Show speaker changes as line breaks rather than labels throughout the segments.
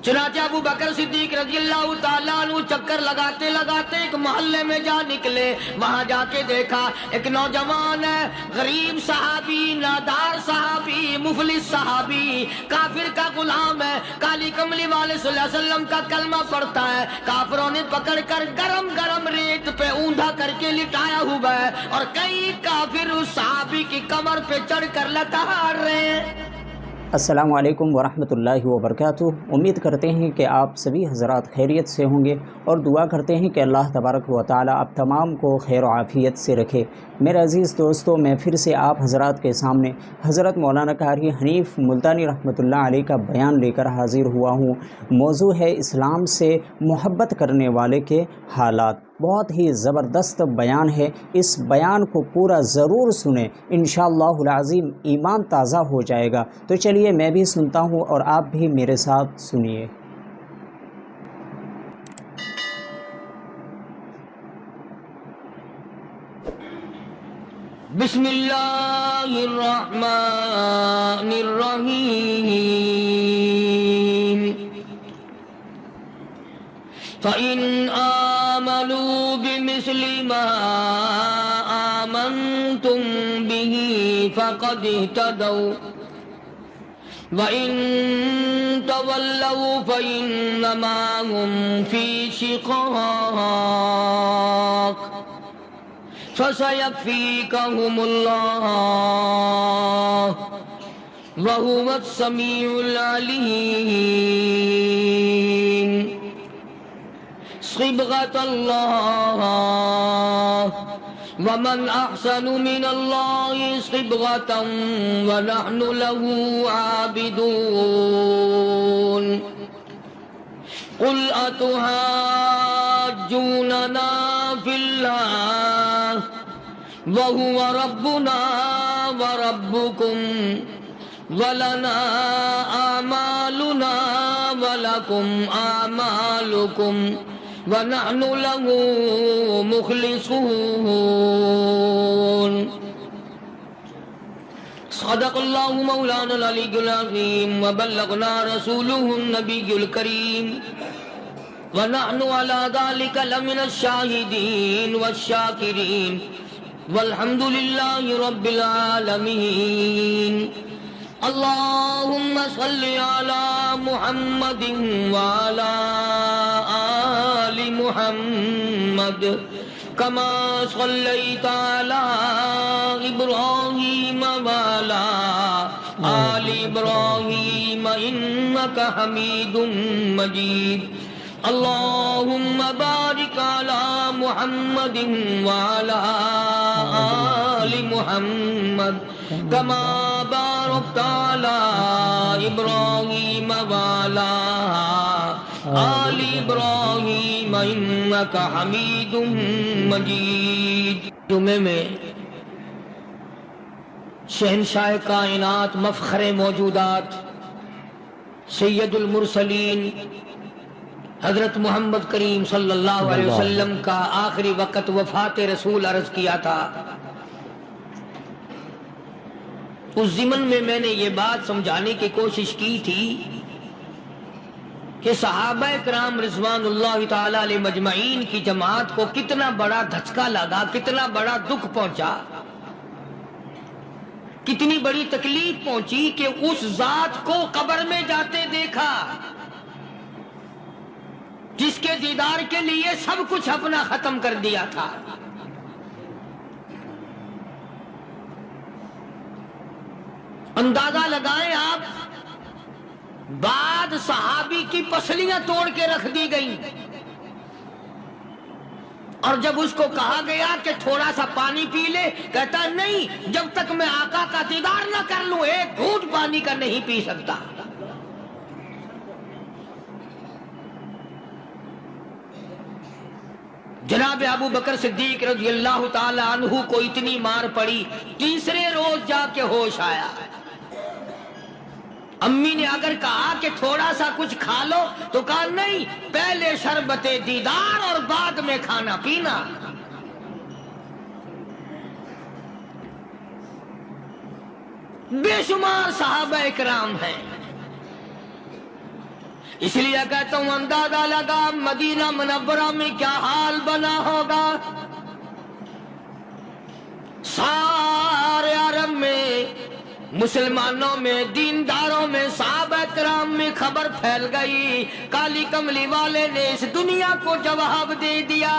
چنانچہ ابو بکر صدیق رضی اللہ تعالیٰ عنہ چکر لگاتے لگاتے ایک محلے میں جا نکلے. وہاں جا کے دیکھا ایک نوجوان ہے، غریب صحابی، نادار صحابی، مفلس صحابی، کافر کا غلام ہے، کالی کملی والے صلی اللہ علیہ وسلم کا کلمہ پڑھتا ہے. کافروں نے پکڑ کر گرم گرم ریت پہ اوندا کر کے لٹایا ہوا ہے، اور کئی کافر اس صحابی کی کمر پہ چڑھ کر لتاڑ رہے ہیں.
السلام علیکم ورحمۃ اللہ وبرکاتہ. امید کرتے ہیں کہ آپ سبھی حضرات خیریت سے ہوں گے، اور دعا کرتے ہیں کہ اللہ تبارک و تعالی آپ تمام کو خیر و عافیت سے رکھے. میرے عزیز دوستو، میں پھر سے آپ حضرات کے سامنے حضرت مولانا قاری حنیف ملتانی رحمۃ اللہ علیہ کا بیان لے کر حاضر ہوا ہوں. موضوع ہے اسلام سے محبت کرنے والے کے حالات. بہت ہی زبردست بیان ہے، اس بیان کو پورا ضرور سنیں، انشاءاللہ العظیم ایمان تازہ ہو جائے گا. تو چلیے میں بھی سنتا ہوں اور آپ بھی میرے ساتھ سنیے.
بسم اللہ الرحمن الرحیم. فَإِنْ آمَنُوا بِمِثْلِ مَا آمَنْتُمْ بِهِ فَقَدِ اهْتَدَوْا وَإِنْ تَوَلَّوْا فَإِنَّمَا هُمْ فِي شِقَاقٍ فَسَيَكْفِيكَهُمُ اللَّهُ وَهُوَ السَّمِيعُ الْعَلِيمُ. صبغة الله ومن أحسن من الله صبغة ونحن له عابدون. قل أتحاجوننا في الله وهو ربنا وربكم ولنا أعمالنا ولكم أعمالكم وَنَحْنُ لَهُ مُخْلِصُونَ. صدق اللہ مولانا العلی العظیم وبلغنا رسولہ النبی الکریم وَنَحْنُ عَلَى ذَلِكَ لَمِنَ الشَّاهِدِينَ وَالشَّاكِرِينَ وَالْحَمْدُ لِلَّهِ رَبِّ الْعَالَمِينَ. اللهم صل على محمد وعلى آل محمد كما صليت على إبراهيم وعلى آل إبراهيم إنك حميد مجيد. اللهم بارك على محمد وعلى آل محمد كما باركت على إبراهيم وعلى آل إبراهيم إنك حميد مجيد. جمعے میں شہنشاہ کائنات، مفخر موجودات، سید المرسلین حضرت محمد کریم صلی اللہ علیہ وسلم کا آخری وقت وفات رسول عرض کیا تھا. اس ضمن میں میں نے یہ بات سمجھانے کی کوشش کی تھی کہ صحابہ کرام رضوان اللہ تعالی علیہ مجمعین کی جماعت کو کتنا بڑا دھچکا لگا، کتنا بڑا دکھ پہنچا، کتنی بڑی تکلیف پہنچی کہ اس ذات کو قبر میں جاتے دیکھا جس کے دیدار کے لیے سب کچھ اپنا ختم کر دیا تھا. اندازہ لگائیں آپ، بعد صحابی کی پسلیاں توڑ کے رکھ دی گئیں، اور جب اس کو کہا گیا کہ تھوڑا سا پانی پی لے، کہتا نہیں، جب تک میں آقا کا دیدار نہ کر لوں ایک گھونٹ پانی کا نہیں پی سکتا. جناب ابو بکر صدیق رضی اللہ تعالی عنہ کو اتنی مار پڑی، تیسرے روز جا کے ہوش آیا. امی نے اگر کہا کہ تھوڑا سا کچھ کھا لو تو کہا نہیں، پہلے شربت دیدار اور بعد میں کھانا پینا. بے شمار صحابہ اکرام ہیں، اس لیے کہتا ہوں اندازہ لگا مدینہ منورہ میں کیا حال بنا ہوگا. سارے عرب میں، مسلمانوں میں، دینداروں میں، صحابہ کرام میں خبر پھیل گئی. کالی کملی والے نے اس دنیا کو جواب دے دیا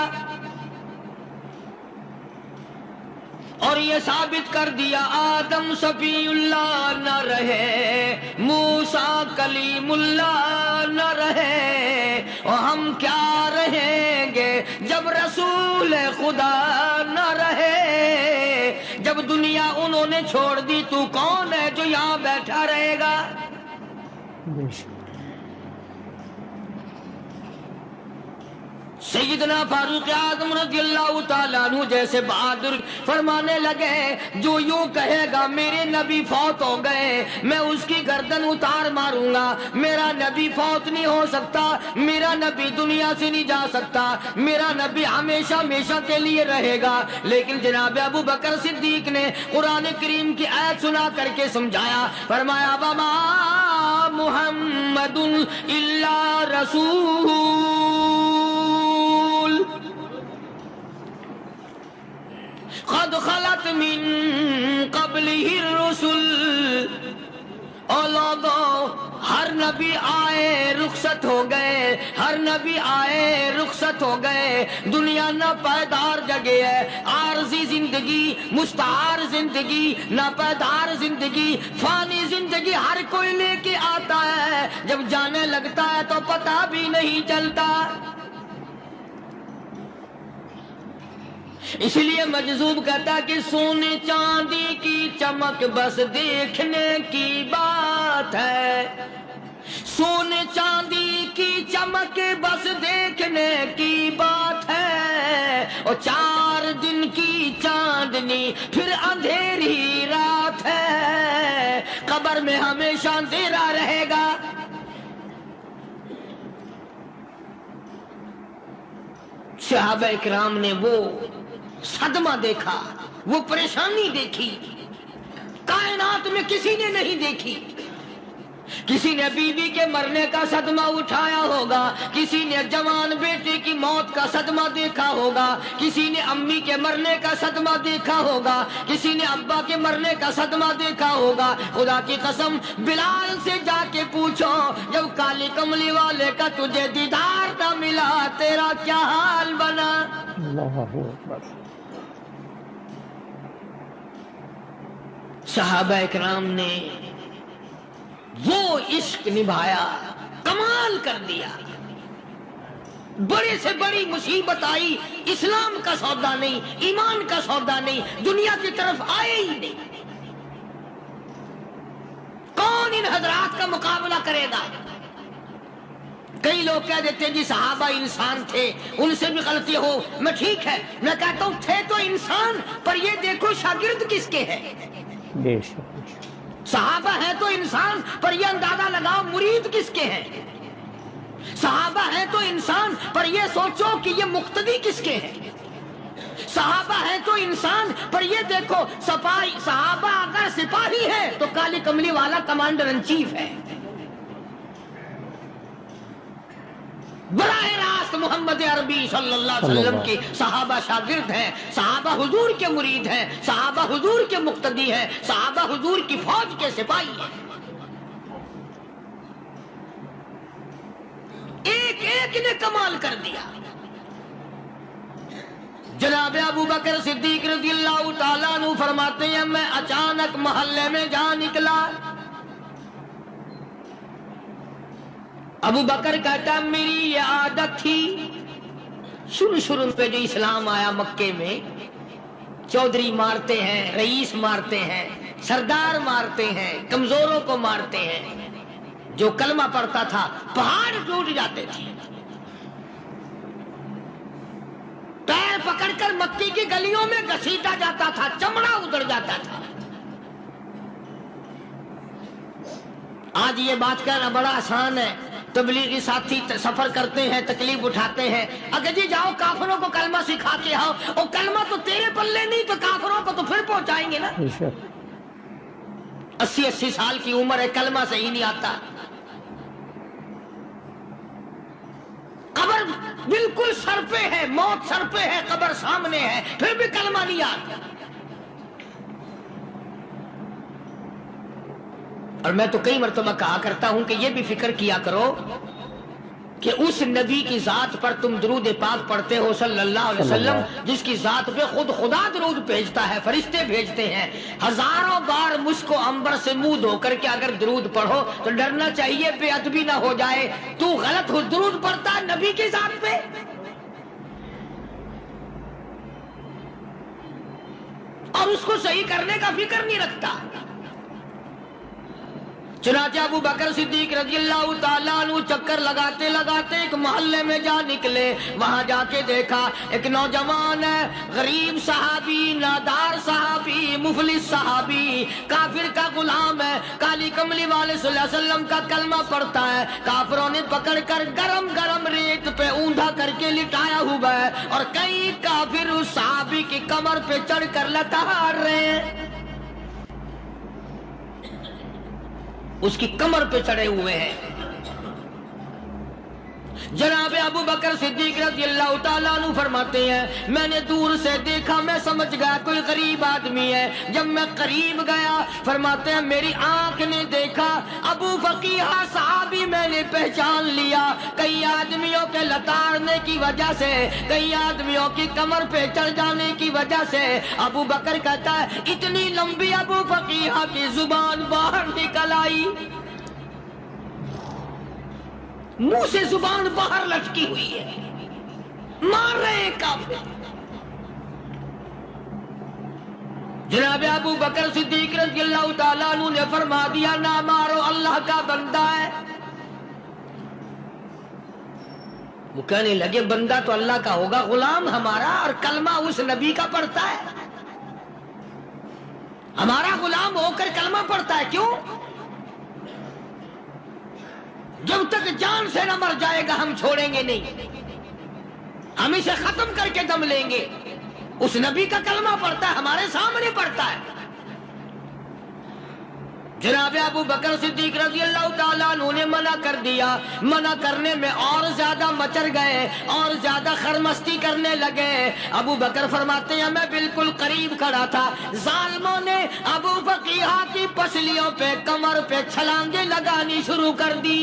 اور یہ ثابت کر دیا آدم صفی اللہ نہ رہے، موسیٰ کلیم اللہ نہ رہے، اور ہم کیا رہیں گے جب رسول خدا نہ رہے. جب دنیا انہوں نے چھوڑ دی تو کون ہے جو یہاں بیٹھا رہے گا؟ سیدنا فاروق اعظم رضی اللہ تعالیٰ عنہ جیسے بہادر فرمانے لگے جو یوں کہے گا میرے نبی فوت ہو گئے میں اس کی گردن اتار ماروں گا. میرا نبی فوت نہیں ہو سکتا، میرا نبی دنیا سے نہیں جا سکتا، میرا نبی ہمیشہ ہمیشہ کے لیے رہے گا. لیکن جناب ابو بکر صدیق نے قرآن کریم کی آیت سنا کر کے سمجھایا، فرمایا وما محمد الا رسول قد خلت من قبلہ الرسل. اور لوگوں ہر نبی آئے رخصت ہو گئے، ہر نبی آئے رخصت ہو گئے. دنیا نہ پائیدار جگہ ہے، عارضی زندگی، مستعار زندگی، نہ پائیدار زندگی، فانی زندگی ہر کوئی لے کے آتا ہے. جب جانے لگتا ہے تو پتہ بھی نہیں چلتا. اس لیے مجذوب کہتا کہ سونے چاندی کی چمک بس دیکھنے کی بات ہے، سونے چاندی کی چمک بس دیکھنے کی بات ہے. اور 4 دن کی چاندنی پھر اندھیری رات ہے، قبر میں ہمیشہ اندھیرا رہے گا. صحابہ اکرام نے وہ صدمہ دیکھا، وہ پریشانی دیکھی، کائنات میں کسی نے نہیں دیکھی. کسی نے بیوی کے مرنے کا صدمہ اٹھایا ہوگا، کسی نے جوان بیٹے کی موت کا صدمہ دیکھا ہوگا، کسی نے امی کے مرنے کا صدمہ دیکھا ہوگا، کسی نے ابا کے مرنے کا صدمہ دیکھا ہوگا. خدا کی قسم بلال سے جا کے پوچھو جب کالی کملی والے کا تجھے دیدار نہ ملا تیرا کیا حال بنا.
اللہ اکبر.
صحابہ اکرام نے وہ عشق نبھایا، کمال کر دیا. بڑے سے بڑی مصیبت آئی، اسلام کا سودا نہیں، ایمان کا سودا نہیں، دنیا کی طرف آئے ہی نہیں. کون ان حضرات کا مقابلہ کرے گا؟ کئی لوگ کہہ دیتے ہیں جی صحابہ انسان تھے، ان سے بھی غلطی ہو. میں ٹھیک ہے، میں کہتا ہوں تھے تو انسان، پر یہ دیکھو شاگرد کس کے ہیں. صحابہ ہیں تو انسان، پر یہ اندازہ لگاؤ مرید کس کے ہیں. صحابہ ہیں تو انسان، پر یہ سوچو کہ یہ مقتدی کس کے ہیں. صحابہ ہیں تو انسان، پر یہ دیکھو صحابہ اگر سپاہی ہے تو کالی کملی والا کمانڈر ان چیف ہے. براہ راست محمد عربی صلی اللہ علیہ وسلم کی صحابہ شاگرد ہیں، صحابہ حضور کے مرید ہیں، صحابہ حضور کے مقتدی ہیں، صحابہ حضور کی فوج کے سپاہی ہیں. ایک ایک نے کمال کر دیا. جناب ابو بکر صدیق رضی اللہ تعالیٰ عنہ فرماتے ہیں میں اچانک محلے میں جا نکلا. ابو بکر کہتا میری یہ عادت تھی، شروع پہ جو اسلام آیا مکے میں، چودھری مارتے ہیں، رئیس مارتے ہیں، سردار مارتے ہیں، کمزوروں کو مارتے ہیں. جو کلمہ پڑھتا تھا پہاڑ ٹوٹ جاتے تھے. پیر پکڑ کر مکی کی گلیوں میں گھسیٹا جاتا تھا، چمڑا ادھڑ جاتا تھا. آج یہ بات کہنا بڑا آسان ہے. تبلیغی ساتھی سفر کرتے ہیں، تکلیف اٹھاتے ہیں، اگر جی جاؤ کافروں کو کلمہ سکھا کے آؤ. اور کلمہ تو تیرے پلے نہیں تو کافروں کو تو پھر پہنچائیں گے نا. 80 سال کی عمر ہے، کلمہ صحیح نہیں آتا. بالکل سر پہ ہے، موت سر پہ ہے، قبر سامنے ہے، پھر بھی کلمہ نہیں آتا۔ اور میں تو کئی مرتبہ کہا کرتا ہوں کہ یہ بھی فکر کیا کرو کہ اس نبی کی ذات پر تم درود پاک پڑھتے ہو صلی اللہ علیہ وسلم، جس کی ذات پہ خود خدا درود بھیجتا ہے، فرشتے بھیجتے ہیں، ہزاروں بار مشک و عنبر سے منہ دھو کر کے اگر درود پڑھو تو ڈرنا چاہیے بے ادبی نہ ہو جائے، تو غلط ہو درود پڑھتا ہے نبی کی ذات پہ۔ اور اس کو صحیح کرنے کا فکر نہیں رکھتا۔ چنانچہ ابو بکر صدیق رضی اللہ تعالیٰ عنہ چکر لگاتے لگاتے ایک محلے میں جا نکلے، وہاں جا کے دیکھا ایک نوجوان ہے، غریب صحابی، نادار صحابی، مفلس صحابی، کافر کا غلام ہے، کالی کملی والے صلی اللہ علیہ وسلم کا کلمہ پڑھتا ہے، کافروں نے پکڑ کر گرم گرم ریت پہ اوندا کر کے لٹایا ہوا ہے، اور کئی کافر اس صحابی کی کمر پہ چڑھ کر لتاڑ رہے ہیں، اس کی کمر پہ چڑھے ہوئے ہیں۔ جناب ابو بکر صدیق رضی اللہ تعالیٰ عنہ فرماتے ہیں میں نے دور سے دیکھا، میں سمجھ گیا کوئی غریب آدمی ہے، جب میں قریب گیا فرماتے ہیں میری آنکھ نے دیکھا ابو فقیہ صحابی، میں نے پہچان لیا، کئی آدمیوں کے لتاڑنے کی وجہ سے، کئی آدمیوں کی کمر پہ چڑھ جانے کی وجہ سے ابو بکر کہتا ہے اتنی لمبی ابو فقیہ کی زبان باہر نکل آئی، منہ سے زبان باہر لٹکی ہوئی ہے، مار رہے ہیں کافر۔ جناب ابو بکر صدیق رضی اللہ تعالیٰ عنہ نے فرما دیا نہ مارو، اللہ کا بندہ ہے۔ وہ کہنے لگے بندہ تو اللہ کا ہوگا، غلام ہمارا، اور کلمہ اس نبی کا پڑھتا ہے، ہمارا غلام ہو کر کلمہ پڑھتا ہے، کیوں؟ جب تک جان سے نہ مر جائے گا ہم چھوڑیں گے نہیں، ہم اسے ختم کر کے دم لیں گے۔ اس نبی کا کلمہ پڑھتا ہے، ہمارے سامنے پڑھتا ہے۔ جناب ابو بکر صدیق رضی اللہ تعالیٰ عنہ نے منع کر دیا، منع کرنے میں اور زیادہ مچر گئے، اور زیادہ خرمستی کرنے لگے۔ ابو بکر فرماتے ہیں میں بالکل قریب کھڑا تھا، ظالموں نے ابو فقیہ کی پسلیوں پہ، کمر پہ چھلانگیں لگانی شروع کر دی۔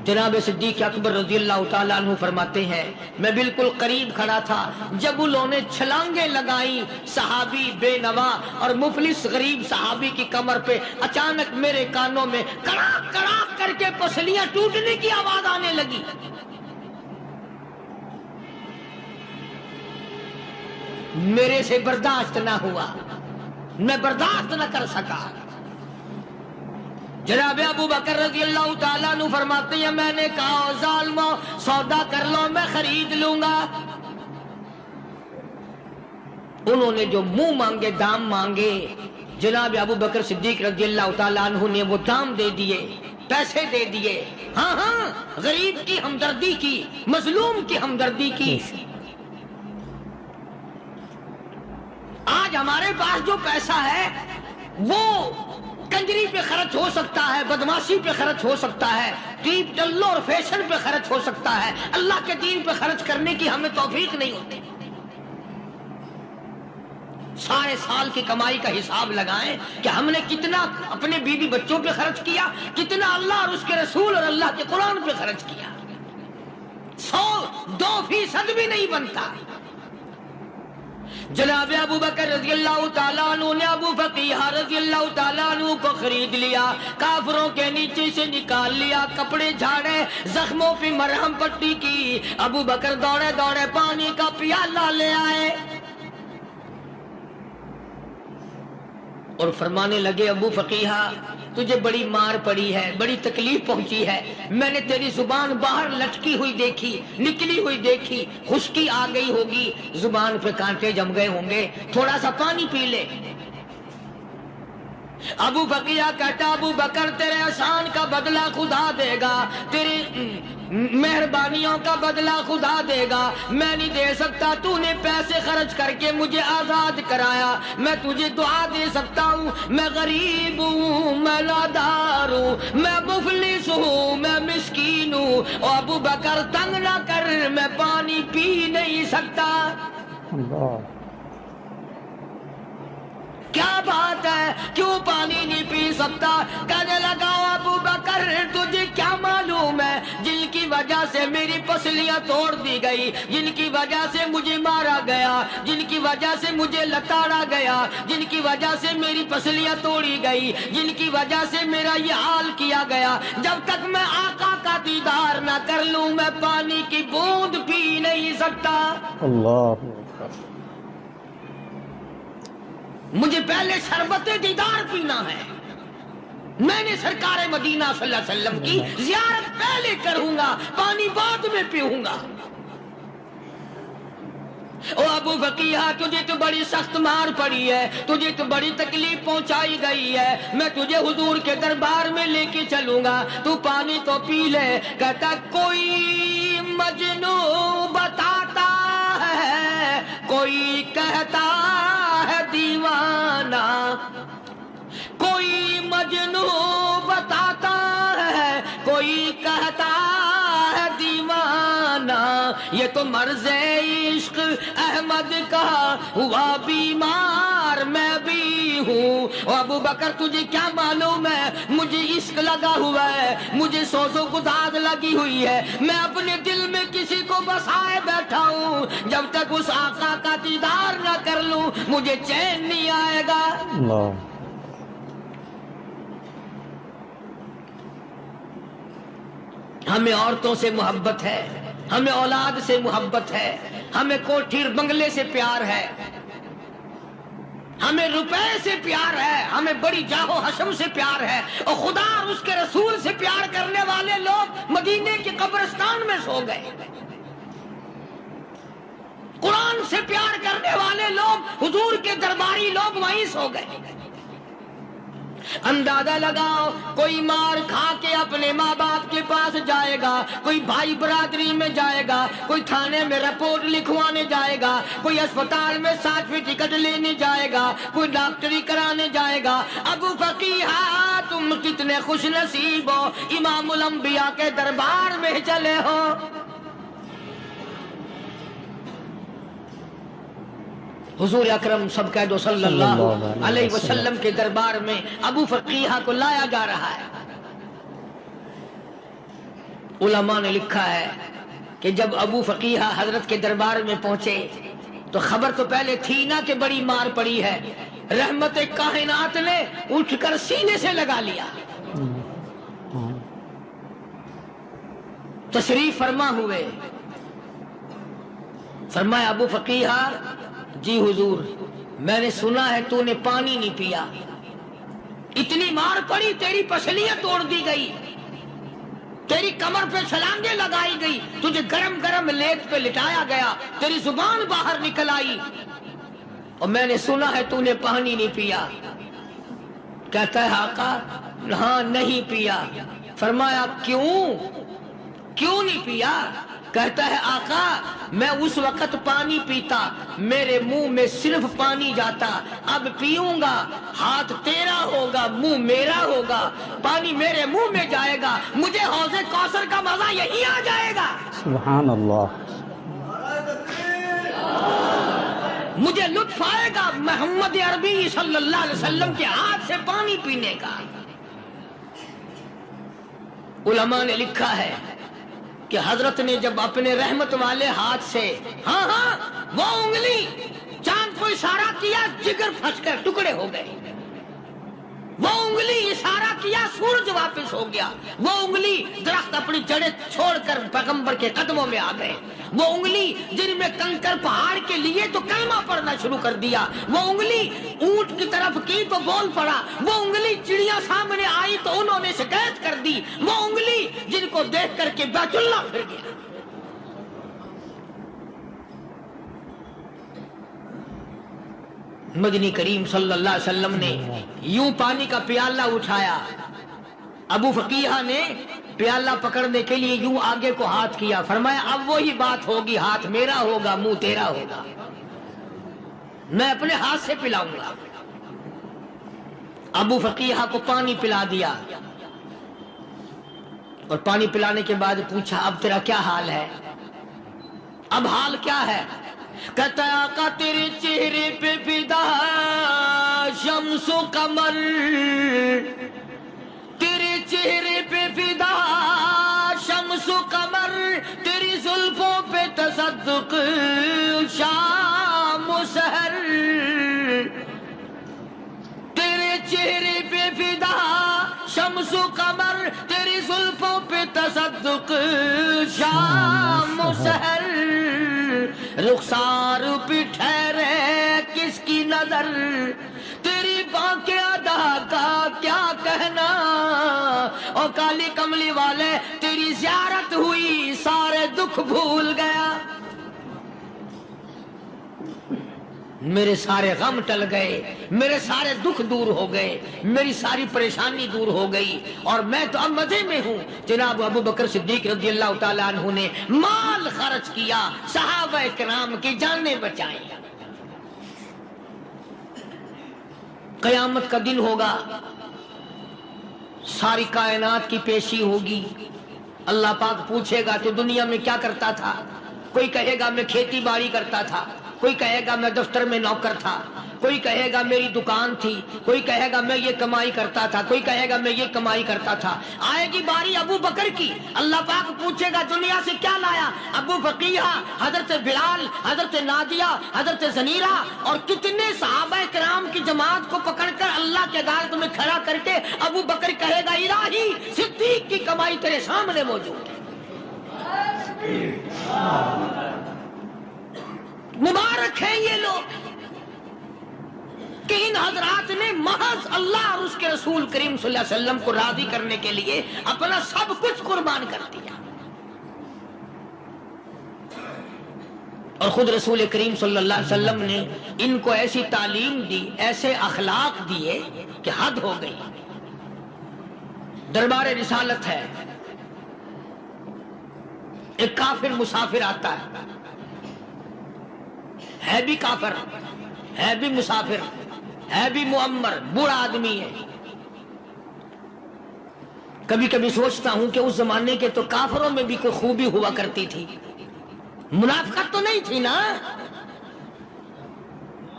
جناب صدیق اکبر رضی اللہ تعالیٰ عنہ فرماتے ہیں میں بالکل قریب کھڑا تھا، جب انہوں نے چھلانگیں لگائیں صحابی بے نوا اور مفلس غریب صحابی کی کمر پہ، اچانک میرے کانوں میں کڑاک کڑاک کر کے پسلیاں ٹوٹنے کی آواز آنے لگی۔ میرے سے برداشت نہ ہوا، میں برداشت نہ کر سکا۔ جناب ابو بکر رضی اللہ تعالیٰ عنہ فرماتے ہیں میں نے کہا ظالمو سودا کر لو، میں خرید لوں گا۔ انہوں نے جو منہ مانگے، دام مانگے، جناب ابو بکر صدیق رضی اللہ تعالیٰ عنہ نے وہ دام دے دیے، پیسے دے دیے۔ ہاں ہاں، غریب کی ہمدردی کی، مظلوم کی ہمدردی کی۔ آج ہمارے پاس جو پیسہ ہے وہ کنجری پہ خرچ ہو سکتا ہے، بدماشی پہ خرچ ہو سکتا ہے، ٹیپ ٹلو اور فیشن پہ خرچ ہو سکتا ہے، اللہ کے دین پہ خرچ کرنے کی ہمیں توفیق نہیں ہوتی۔ سارے سال کی کمائی کا حساب لگائیں کہ ہم نے کتنا اپنے بیوی بچوں پہ خرچ کیا، کتنا اللہ اور اس کے رسول اور اللہ کے قرآن پہ خرچ کیا، 100-2% بھی نہیں بنتا۔ جناب ابو بکر رضی اللہ تعالیٰ عنہ نے ابو فقیہ رضی اللہ تعالیٰ عنہ کو خرید لیا، کافروں کے نیچے سے نکال لیا، کپڑے جھاڑے، زخموں پہ مرہم پٹی کی۔ ابو بکر دوڑے دوڑے پانی کا پیالہ لے آئے اور فرمانے لگے ابو فقیہ تجھے بڑی مار پڑی ہے، بڑی تکلیف پہنچی ہے، میں نے تیری زبان باہر لٹکی ہوئی دیکھی، نکلی ہوئی دیکھی، خشکی آ گئی ہوگی، زبان پہ کانٹے جم گئے ہوں گے، تھوڑا سا پانی پی لے۔ ابو فقیہ کہتا ابو بکر تیرے احسان کا بدلہ خدا دے گا، تیری مہربانیوں کا بدلہ خدا دے گا، میں نہیں دے سکتا، تو نے پیسے خرچ کر کے مجھے آزاد کرایا، میں تجھے دعا دے سکتا ہوں، میں غریب ہوں، میں نادار ہوں، میں مفلس ہوں میں مسکین ہوں، اور ابو بکر تنگ نہ کر، میں پانی پی نہیں سکتا۔
اللہ،
کیا بات ہے، کیوں پانی نہیں پی سکتا؟ کہنے لگا ابو بکر تجھے کیا معلوم ہے جن کی وجہ سے میری پسلیاں توڑ دی گئی، جن کی وجہ سے مجھے مارا گیا، جن کی وجہ سے مجھے لتاڑا گیا، جن کی وجہ سے میری پسلیاں توڑی گئی، جن کی وجہ سے میرا یہ حال کیا گیا، جب تک میں آقا کا دیدار نہ کر لوں میں پانی کی بوند پی نہیں سکتا۔
اللہ،
مجھے پہلے شربت دیدار پینا ہے، میں نے سرکار مدینہ صلی اللہ علیہ وسلم کی زیارت پہلے کروں گا، پانی بعد میں پیوں گا۔ او ابو بقیہ تجھے تو بڑی سخت مار پڑی ہے، تجھے تو بڑی تکلیف پہنچائی گئی ہے، میں تجھے حضور کے دربار میں لے کے چلوں گا، تو پانی تو پی لے۔ کہتا کوئی مجنون بتاتا ہے، کوئی کہتا ہے دیوانہ، کوئی مجنون بتاتا ہے، کوئی کہتا ہے دیوانہ، یہ تو مرض عشق احمد کا ہوا بیمار میں بھی ہوں۔ اور ابو بکر تجھے کیا معلوم ہے مجھے عشق لگا ہوا ہے، مجھے سوز و گداز لگی ہوئی ہے، میں اپنے دل میں کسی کو بسائے بیٹھا ہوں، جب تک اس آقا کا دیدار نہ کر لوں مجھے چین نہیں آئے گا۔
اللہ،
ہمیں عورتوں سے محبت ہے، ہمیں اولاد سے محبت ہے، ہمیں کوٹھی بنگلے سے پیار ہے، ہمیں روپے سے پیار ہے، ہمیں بڑی جاہ و حشم سے پیار ہے، اور خدا اور اس کے رسول سے پیار کرنے والے لوگ مدینے کے قبرستان میں سو گئے، قرآن سے پیار کرنے والے لوگ حضور کے درباری لوگ وہیں سو گئے۔ اندازہ لگاؤ، کوئی مار کھا کے اپنے ماں باپ کے پاس جائے گا، کوئی بھائی برادری میں جائے گا، کوئی تھانے میں رپورٹ لکھوانے جائے گا، کوئی اسپتال میں سرٹیفکیٹ لینے جائے گا، کوئی ڈاکٹری کرانے جائے گا۔ ابو فقیہ تم کتنے خوش نصیب ہو، امام الانبیاء کے دربار میں چلے ہو۔ حضور اکرم سب کہہ دو صلی اللہ علیہ وسلم کے دربار میں ابو فقیہ کو لایا جا رہا ہے۔ علماء نے لکھا ہے کہ جب ابو فقیہ حضرت کے دربار میں پہنچے تو خبر تو پہلے تھی نا کہ بڑی مار پڑی ہے، رحمت کائنات نے اٹھ کر سینے سے لگا لیا، تشریف فرما ہوئے، فرمایا ابو فقیہ جی حضور میں نے سنا ہے تو نے پانی نہیں پیا، اتنی مار پڑی تیری پسلیاں توڑ دی گئی، تیری کمر پہ چھلانگیں لگائی گئی، تجھے گرم گرم لیٹ پہ لٹایا گیا، تیری زبان باہر نکل آئی، اور میں نے سنا ہے تو نے پانی نہیں پیا۔ کہتا ہے آقا ہاں نہیں پیا۔ فرمایا کیوں نہیں پیا؟ کہتا ہے آقا میں اس وقت پانی پیتا میرے منہ میں صرف پانی جاتا، اب پیوں گا ہاتھ تیرا ہوگا منہ میرا ہوگا، پانی میرے منہ میں جائے گا، مجھے حوض کوثر کا مزہ یہی آ جائے گا،
سبحان اللہ،
مجھے لطف آئے گا محمد عربی صلی اللہ علیہ وسلم کے ہاتھ سے پانی پینے کا۔ علماء نے لکھا ہے کہ حضرت نے جب اپنے رحمت والے ہاتھ سے ہاں وہ انگلی چاند کو اشارہ کیا، جگر پھنس کر ٹکڑے ہو گئے، وہ انگلی اشارہ کیا سورج واپس ہو گیا، وہ انگلی درخت اپنی جڑیں چھوڑ کر پیغمبر کے قدموں میں آ گئے، وہ انگلی جن میں کنکر پہاڑ کے لیے تو کلمہ پڑھنا شروع کر دیا، وہ انگلی اونٹ کی طرف کی تو بول پڑا، وہ انگلی چڑیاں سامنے آئی تو انہوں نے شکایت کر دی، وہ انگلی جن کو دیکھ کر کے بیت اللہ پھر گیا۔ مدنی کریم صلی اللہ علیہ وسلم نے یوں پانی کا پیالہ اٹھایا، ابو فقیہ نے پیالہ پکڑنے کے لیے یوں آگے کو ہاتھ کیا، فرمایا اب وہی بات ہوگی، ہاتھ میرا ہوگا منہ تیرا ہوگا، میں اپنے ہاتھ سے پلاؤں گا۔ ابو فقیہ کو پانی پلا دیا، اور پانی پلانے کے بعد پوچھا اب تیرا کیا حال ہے، اب حال کیا ہے؟ کہتا ہے آقا تیرے چہرے پہ فدا شمس و قمر، تیرے چہرے پہ فدا شمس و قمر، تیری زلفوں پہ تصدق شام و سحر، تیرے چہرے پہ فدا شمس و قمر، تیری زلفوں پہ تصدق شام و سحر، رخسار پہ ٹھہرے کس کی نظر، تیری باقی ادا کا کیا کہنا، اور کالی کملی والے تیری زیارت ہوئی سارے دکھ بھول گیا، میرے سارے غم ٹل گئے، میرے سارے دکھ دور ہو گئے، میری ساری پریشانی دور ہو گئی، اور میں تو اب مزے میں ہوں۔ جناب ابو بکر صدیق رضی اللہ تعالیٰ عنہ نے مال خرچ کیا، صحابہ کرام کی جانیں بچائیں۔ قیامت کا دن ہوگا، ساری کائنات کی پیشی ہوگی، اللہ پاک پوچھے گا تو دنیا میں کیا کرتا تھا؟ کوئی کہے گا میں کھیتی باڑی کرتا تھا، کوئی کہے گا میں دفتر میں نوکر تھا، کوئی کہے گا میری دکان تھی، کوئی کہے گا میں یہ کمائی کرتا تھا، کوئی کہے گا میں یہ کمائی کرتا تھا۔ آئے گی باری ابو بکر کی، اللہ پاک پوچھے گا دنیا سے کیا لایا؟ ابو فقیہ، حضرت بلال، حضرت نادیہ، حضرت زنیرہ اور کتنے صحابہ کرام کی جماعت کو پکڑ کر اللہ کے عدالت میں کھڑا کر کے ابو بکر کہے گا الہی صدیق کی کمائی تیرے سامنے موجود ہے۔ مبارک ہیں یہ لوگ کہ ان حضرات نے محض اللہ اور اس کے رسول کریم صلی اللہ علیہ وسلم کو راضی کرنے کے لیے اپنا سب کچھ قربان کر دیا، اور خود رسول کریم صلی اللہ علیہ وسلم نے ان کو ایسی تعلیم دی، ایسے اخلاق دیے کہ حد ہو گئی۔ دربار رسالت ہے، ایک کافر مسافر آتا ہے بھی کافر، ہے بھی مسافر، ہے بھی معمر، بوڑھا آدمی ہے۔ کبھی کبھی سوچتا ہوں کہ اس زمانے کے تو کافروں میں بھی کوئی خوبی ہوا کرتی تھی، منافقت تو نہیں تھی نا،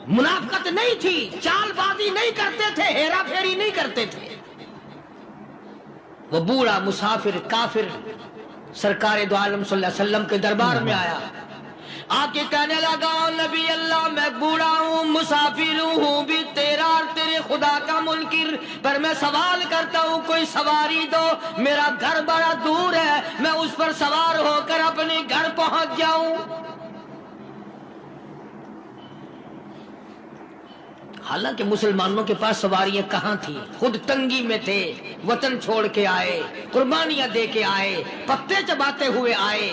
منافقت نہیں تھی، چال بازی نہیں کرتے تھے، ہیرا پھیری نہیں کرتے تھے۔ وہ بوڑھا مسافر کافر سرکار دو عالم صلی اللہ علیہ وسلم کے دربار میں آیا، آ کے کہنے لگا نبی اللہ میں بوڑھا ہوں، مسافر ہوں بھی تیرا اور تیرے خدا کا منکر، پر میں سوال کرتا ہوں کوئی سواری دو، میرا گھر بڑا دور ہے، میں اس پر سوار ہو کر اپنے گھر پہنچ جاؤں۔ حالانکہ مسلمانوں کے پاس سواریاں کہاں تھی، خود تنگی میں تھے، وطن چھوڑ کے آئے، قربانیاں دے کے آئے، پتے چباتے ہوئے آئے،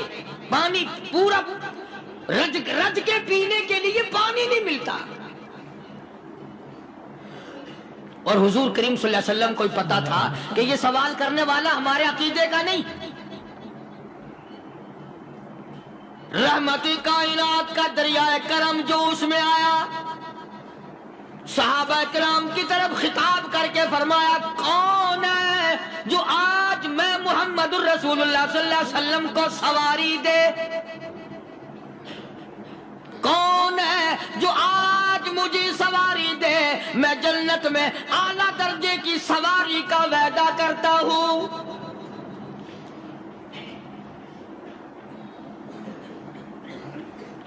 پانی پورا رج کے پینے کے لیے پانی نہیں ملتا، اور حضور کریم صلی اللہ علیہ وسلم کو پتا تھا کہ یہ سوال کرنے والا ہمارے عقیدے کا نہیں، رحمت کائنات کا دریائے کرم جو اس میں آیا، صحابہ کرام کی طرف خطاب کر کے فرمایا کون ہے جو آج میں محمد الرسول اللہ صلی اللہ علیہ وسلم کو سواری دے، کون ہے جو آج مجھے سواری دے، میں جنت میں اعلیٰ درجے کی سواری کا وعدہ کرتا ہوں۔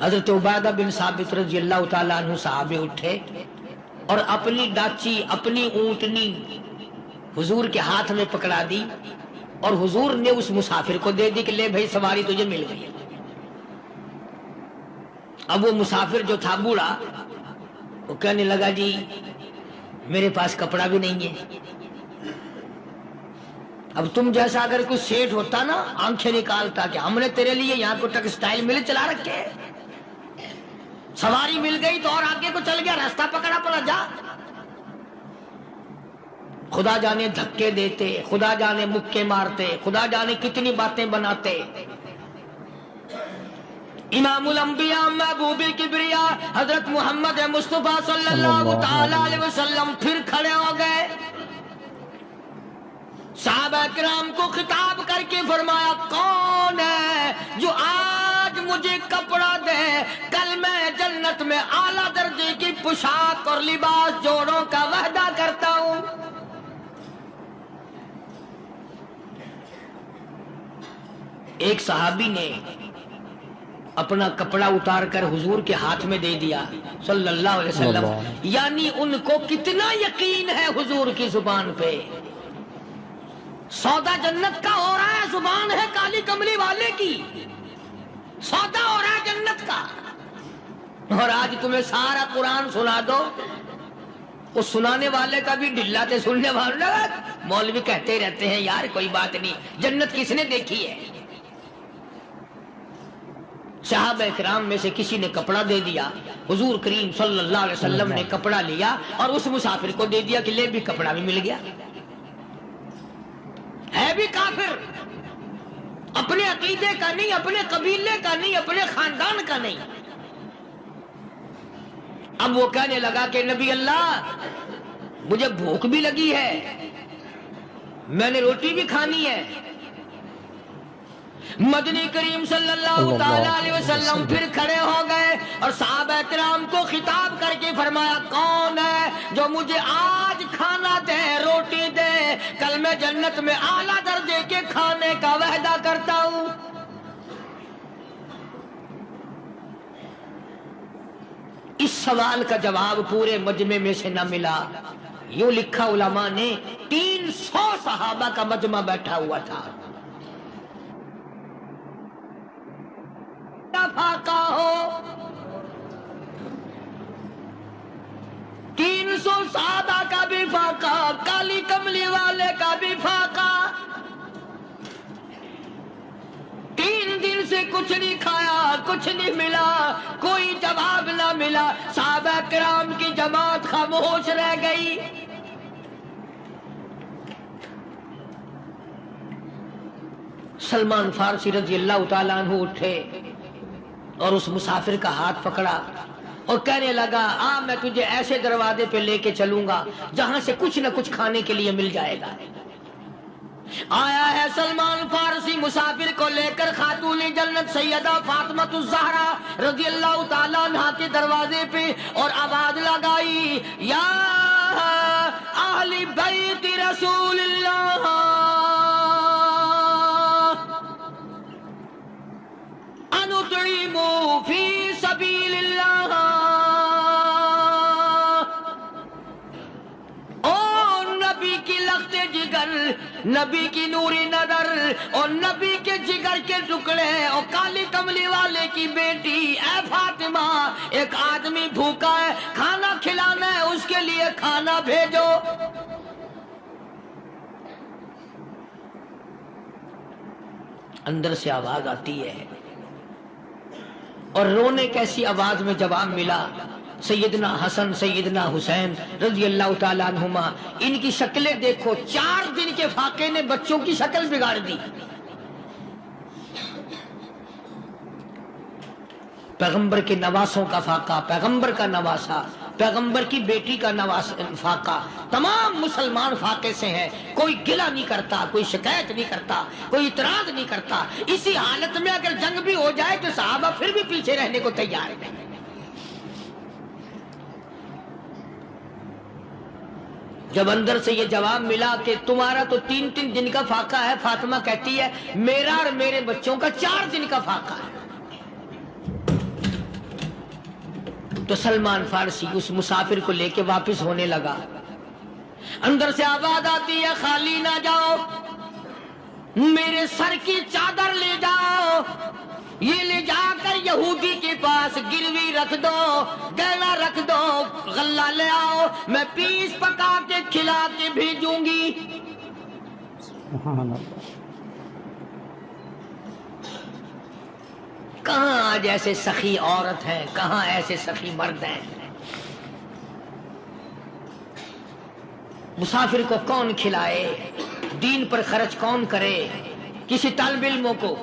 حضرت عبادہ بن ثابت رضی اللہ تعالیٰ عنہ صحابے اٹھے اور اپنی ڈاچی، اپنی اونٹنی حضور کے ہاتھ میں پکڑا دی، اور حضور نے اس مسافر کو دے دی کہ لے بھائی سواری تجھے مل گئی۔ اب وہ مسافر جو تھا بوڑھا، وہ کہنے لگا جی میرے پاس کپڑا بھی نہیں ہے، اب تم جیسا اگر کوئی سیٹ ہوتا نا آنکھیں نکالتا کہ ہم نے تیرے لیے یہاں کو ٹیکسٹائل مل چلا رکھے، سواری مل گئی تو اور آگے کو چل گیا، راستہ پکڑا پڑا جا۔ خدا جانے دھکے دیتے، خدا جانے مکے مارتے، خدا جانے کتنی باتیں بناتے۔ امام الانبیاء محبوب کبریا حضرت محمد مصطفیٰ صلی اللہ تعالی علیہ وسلم پھر کھڑے ہو گئے، صحابہ کرام کو خطاب کر کر کے فرمایا کون ہے جو آج مجھے کپڑا دے، کل میں جنت میں اعلیٰ درجے کی پوشاک اور لباس جوڑوں کا وعدہ کرتا ہوں۔ ایک صحابی نے اپنا کپڑا اتار کر حضور کے ہاتھ میں دے دیا صلی اللہ علیہ وسلم، یعنی ان کو کتنا یقین ہے حضور کی زبان پہ۔ سودا جنت کا ہو رہا ہے، زبان ہے کالی کملی والے کی، سودا ہو رہا ہے جنت کا۔ اور آج تمہیں سارا قرآن سنا دو، اس سنانے والے کا بھی ڈلا تھے، سننے والے مولوی کہتے رہتے ہیں یار کوئی بات نہیں، جنت کس نے دیکھی ہے؟ صحابہ کرام میں سے کسی نے کپڑا دے دیا، حضور کریم صلی اللہ علیہ وسلم نے کپڑا لیا اور اس مسافر کو دے دیا کہ لے بھی کپڑا بھی مل گیا۔ ہے بھی کافر، اپنے عقیدے کا نہیں، اپنے قبیلے کا نہیں، اپنے خاندان کا نہیں۔ اب وہ کہنے لگا کہ نبی اللہ مجھے بھوک بھی لگی ہے، میں نے روٹی بھی کھانی ہے۔ مدنی کریم صلی اللہ تعالی علیہ وسلم پھر کھڑے ہو گئے اور صحابہ کرام کو خطاب کر کے فرمایا کون ہے جو مجھے آج کھانا دے، روٹی دے، کل میں جنت میں اعلیٰ درجے کے کھانے کا وعدہ کرتا ہوں۔ اس سوال کا جواب پورے مجمع میں سے نہ ملا۔ یوں لکھا علماء نے 300 صحابہ کا مجمع بیٹھا ہوا تھا۔ فاقہ ہو 300 صحابہ کا بھی فاقہ، کالی کملی والے کا بھی فاقہ۔ 3 دن سے کچھ نہیں کھایا، کچھ نہیں ملا، کوئی جواب نہ ملا۔ صحابہ کرام کی جماعت خاموش رہ گئی۔ سلمان فارسی رضی اللہ تعالیٰ عنہ اٹھے اور اس مسافر کا ہاتھ پکڑا اور کہنے لگا میں تجھے ایسے دروازے پہ لے کے چلوں گا جہاں سے کچھ نہ کچھ کھانے کے لیے مل جائے گا۔ آیا ہے سلمان فارسی مسافر کو لے کر خاتون جنت سیدہ فاطمہ الزہرا رضی اللہ تعالیٰ عنہا کے دروازے پہ اور آواز لگائی یا اہل بیت رسول اللہ انطعموا فی سبیل اللہ۔ او نبی کی لخت جگر، نبی کی نوری نظر اور نبی کے جگر کے ٹکڑے اور کالی کملی والے کی بیٹی اے فاطمہ، ایک آدمی بھوکا ہے، کھانا کھلانا ہے، اس کے لیے کھانا بھیجو۔ اندر سے آواز آتی ہے اور رونے کیسی آواز میں جواب ملا۔ سیدنا حسن سیدنا حسین رضی اللہ تعالیٰ عنہما، ان کی شکلیں دیکھو، 4 دن کے فاقے نے بچوں کی شکل بگاڑ دی۔ پیغمبر کے نواسوں کا فاقہ، پیغمبر کا نواسا، پیغمبر کی بیٹی کا فاقہ، تمام مسلمان فاقے سے ہیں، کوئی گلہ نہیں کرتا، کوئی شکایت نہیں کرتا، کوئی اعتراض نہیں کرتا۔ اسی حالت میں اگر جنگ بھی ہو جائے تو صحابہ پھر بھی پیچھے رہنے کو تیار ہیں۔ جب اندر سے یہ جواب ملا کہ تمہارا تو 3 دن کا فاقہ ہے، فاطمہ کہتی ہے میرا اور میرے بچوں کا 4 دن کا فاقہ ہے، تو سلمان فارسی اس مسافر کو لے کے واپس ہونے لگا۔ اندر سے آواز آتی ہے خالی نہ جاؤ، میرے سر کی چادر لے جاؤ، یہ لے جا کر یہودی کے پاس گروی رکھ دو، گہنا رکھ دو، غلہ لے آؤ، میں پیس پکا کے کھلا کے بھیجوں گی۔
سبحان اللہ۔
کہاں آج ایسے سخی عورت ہیں، کہاں ایسے سخی مرد ہیں؟ مسافر کو کون کھلائے، دین پر خرچ کون کرے؟ کسی طالب علموں کو،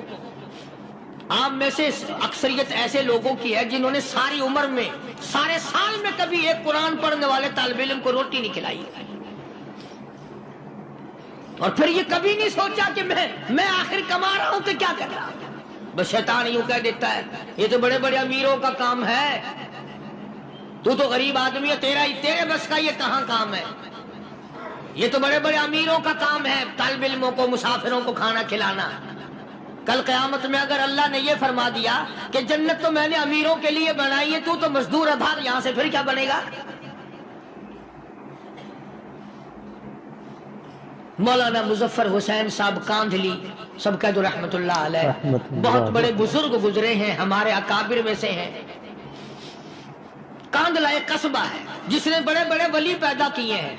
آپ میں سے اکثریت ایسے لوگوں کی ہے جنہوں نے ساری عمر میں، سارے سال میں کبھی ایک قرآن پڑھنے والے طالب علم کو روٹی نہیں کھلائی۔ اور پھر یہ کبھی نہیں سوچا کہ میں آخر کما رہا ہوں تو کیا کر رہا ہوں. بس شیطان یوں کہہ دیتا ہے یہ تو بڑے بڑے امیروں کا کام ہے، تو غریب آدمی ہے، تیرے بس کا یہ کہاں کام ہے؟ یہ تو بڑے بڑے امیروں کا کام ہے طالب علموں کو مسافروں کو کھانا کھلانا. کل قیامت میں اگر اللہ نے یہ فرما دیا کہ جنت تو میں نے امیروں کے لیے بنائی ہے، تو مزدور ہے، بھاگ یہاں سے، پھر کیا بنے گا؟ مولانا مظفر حسین صاحب کاندھلی، سب کہہ دو رحمت اللہ علیہ، بہت بڑے بزرگ گزرے ہیں، ہمارے اکابر میں سے ہیں. کاندھلا ایک قصبہ ہے جس نے بڑے بڑے ولی پیدا کیے ہیں.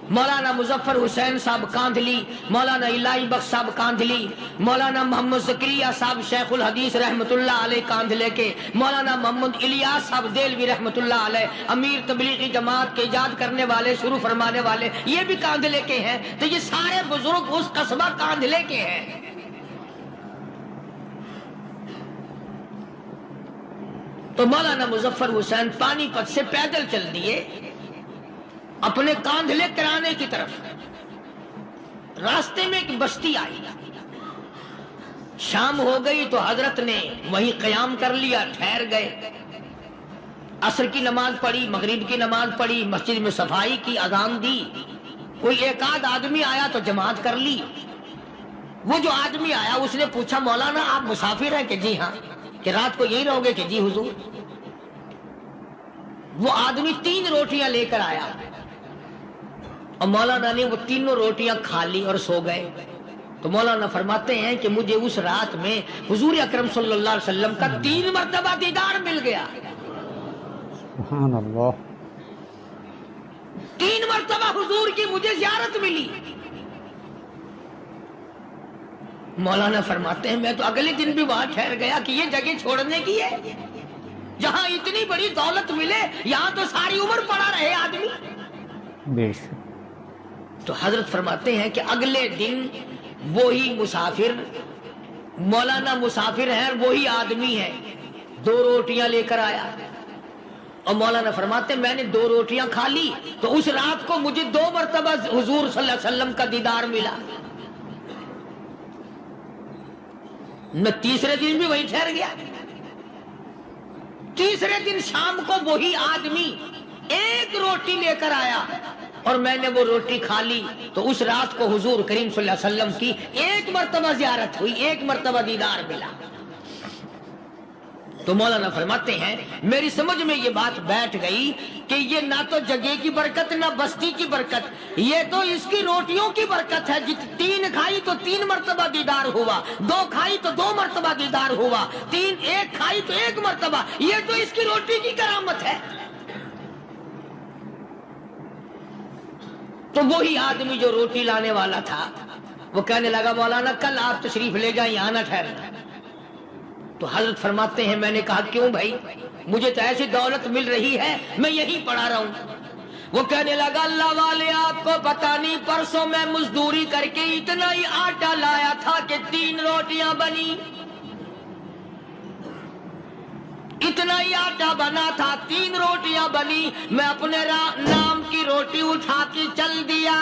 مولانا مظفر حسین صاحب کاندھلی، مولانا الہی بخش صاحب کاندھلی، مولانا محمد زکریا صاحب شیخ الحدیث رحمت اللہ علیہ کاندھلے کے، مولانا محمد الیاس صاحب دیلوی رحمت اللہ علیہ امیر تبلیغی جماعت کے ایجاد کرنے والے، شروع فرمانے والے، یہ بھی کاندھلے کے ہیں. تو یہ سارے بزرگ اس قصبہ کاندھلے کے ہیں. تو مولانا مظفر حسین پانی پت سے پیدل چل دیے اپنے کاندھلے کرانے کی طرف. راستے میں ایک بستی آئی، شام ہو گئی تو حضرت نے وہیں قیام کر لیا، ٹھہر گئے. عصر کی نماز پڑھی، مغرب کی نماز پڑھی، مسجد میں صفائی کی، اذان دی. کوئی ایک آدھ آدمی آیا تو جماعت کر لی. وہ جو آدمی آیا اس نے پوچھا مولانا آپ مسافر ہیں؟ کہ جی ہاں. کہ رات کو یہی رہو گے؟ کہ جی حضور. وہ آدمی 3 روٹیاں لے کر آیا اور مولانا نے وہ تینوں روٹیاں کھا لی اور سو گئے. تو مولانا فرماتے ہیں کہ مجھے اس رات میں حضور اکرم صلی اللہ علیہ وسلم کا 3 مرتبہ دیدار مل گیا.
سبحان اللہ.
3 مرتبہ حضور کی مجھے زیارت ملی. مولانا فرماتے ہیں میں تو اگلے دن بھی وہاں ٹھہر گیا کہ یہ جگہ چھوڑنے کی ہے، جہاں اتنی بڑی دولت ملے یہاں تو ساری عمر پڑا رہے آدمی.
بے شک.
تو حضرت فرماتے ہیں کہ اگلے دن وہی مسافر، مولانا مسافر ہے، وہی آدمی ہے، 2 روٹیاں لے کر آیا. اور مولانا فرماتے ہیں میں نے 2 روٹیاں کھا لی تو اس رات کو مجھے 2 مرتبہ حضور صلی اللہ علیہ وسلم کا دیدار ملا. میں تیسرے دن بھی وہی ٹھہر گیا. تیسرے دن شام کو وہی آدمی 1 روٹی لے کر آیا اور میں نے وہ روٹی کھا لی تو اس رات کو حضور کریم صلی اللہ علیہ وسلم کی 1 مرتبہ زیارت ہوئی، 1 مرتبہ دیدار ملا. تو مولانا فرماتے ہیں میری سمجھ میں یہ بات بیٹھ گئی کہ یہ نہ تو جگہ کی برکت نہ بستی کی برکت، یہ تو اس کی روٹیوں کی برکت ہے. 3 کھائی تو 3 مرتبہ دیدار ہوا، 2 کھائی تو 2 مرتبہ دیدار ہوا، 1 کھائی تو 1 مرتبہ. یہ تو اس کی روٹی کی کرامت ہے. تو وہی آدمی جو روٹی لانے والا تھا وہ کہنے لگا مولانا کل آپ تشریف لے جائیں، یہاں نہ ٹھہرنا. تو حضرت فرماتے ہیں میں نے کہا کیوں بھائی، مجھے تو ایسی دولت مل رہی ہے میں یہیں پڑا رہا ہوں. وہ کہنے لگا اللہ والے آپ کو پتہ نہیں پرسوں میں مزدوری کر کے اتنا ہی آٹا لایا تھا کہ 3 روٹیاں بنی، اتنا ہی آٹا بنا تھا، 3 روٹیاں بنی. میں اپنے نام کی روٹی اٹھا کے چل دیا.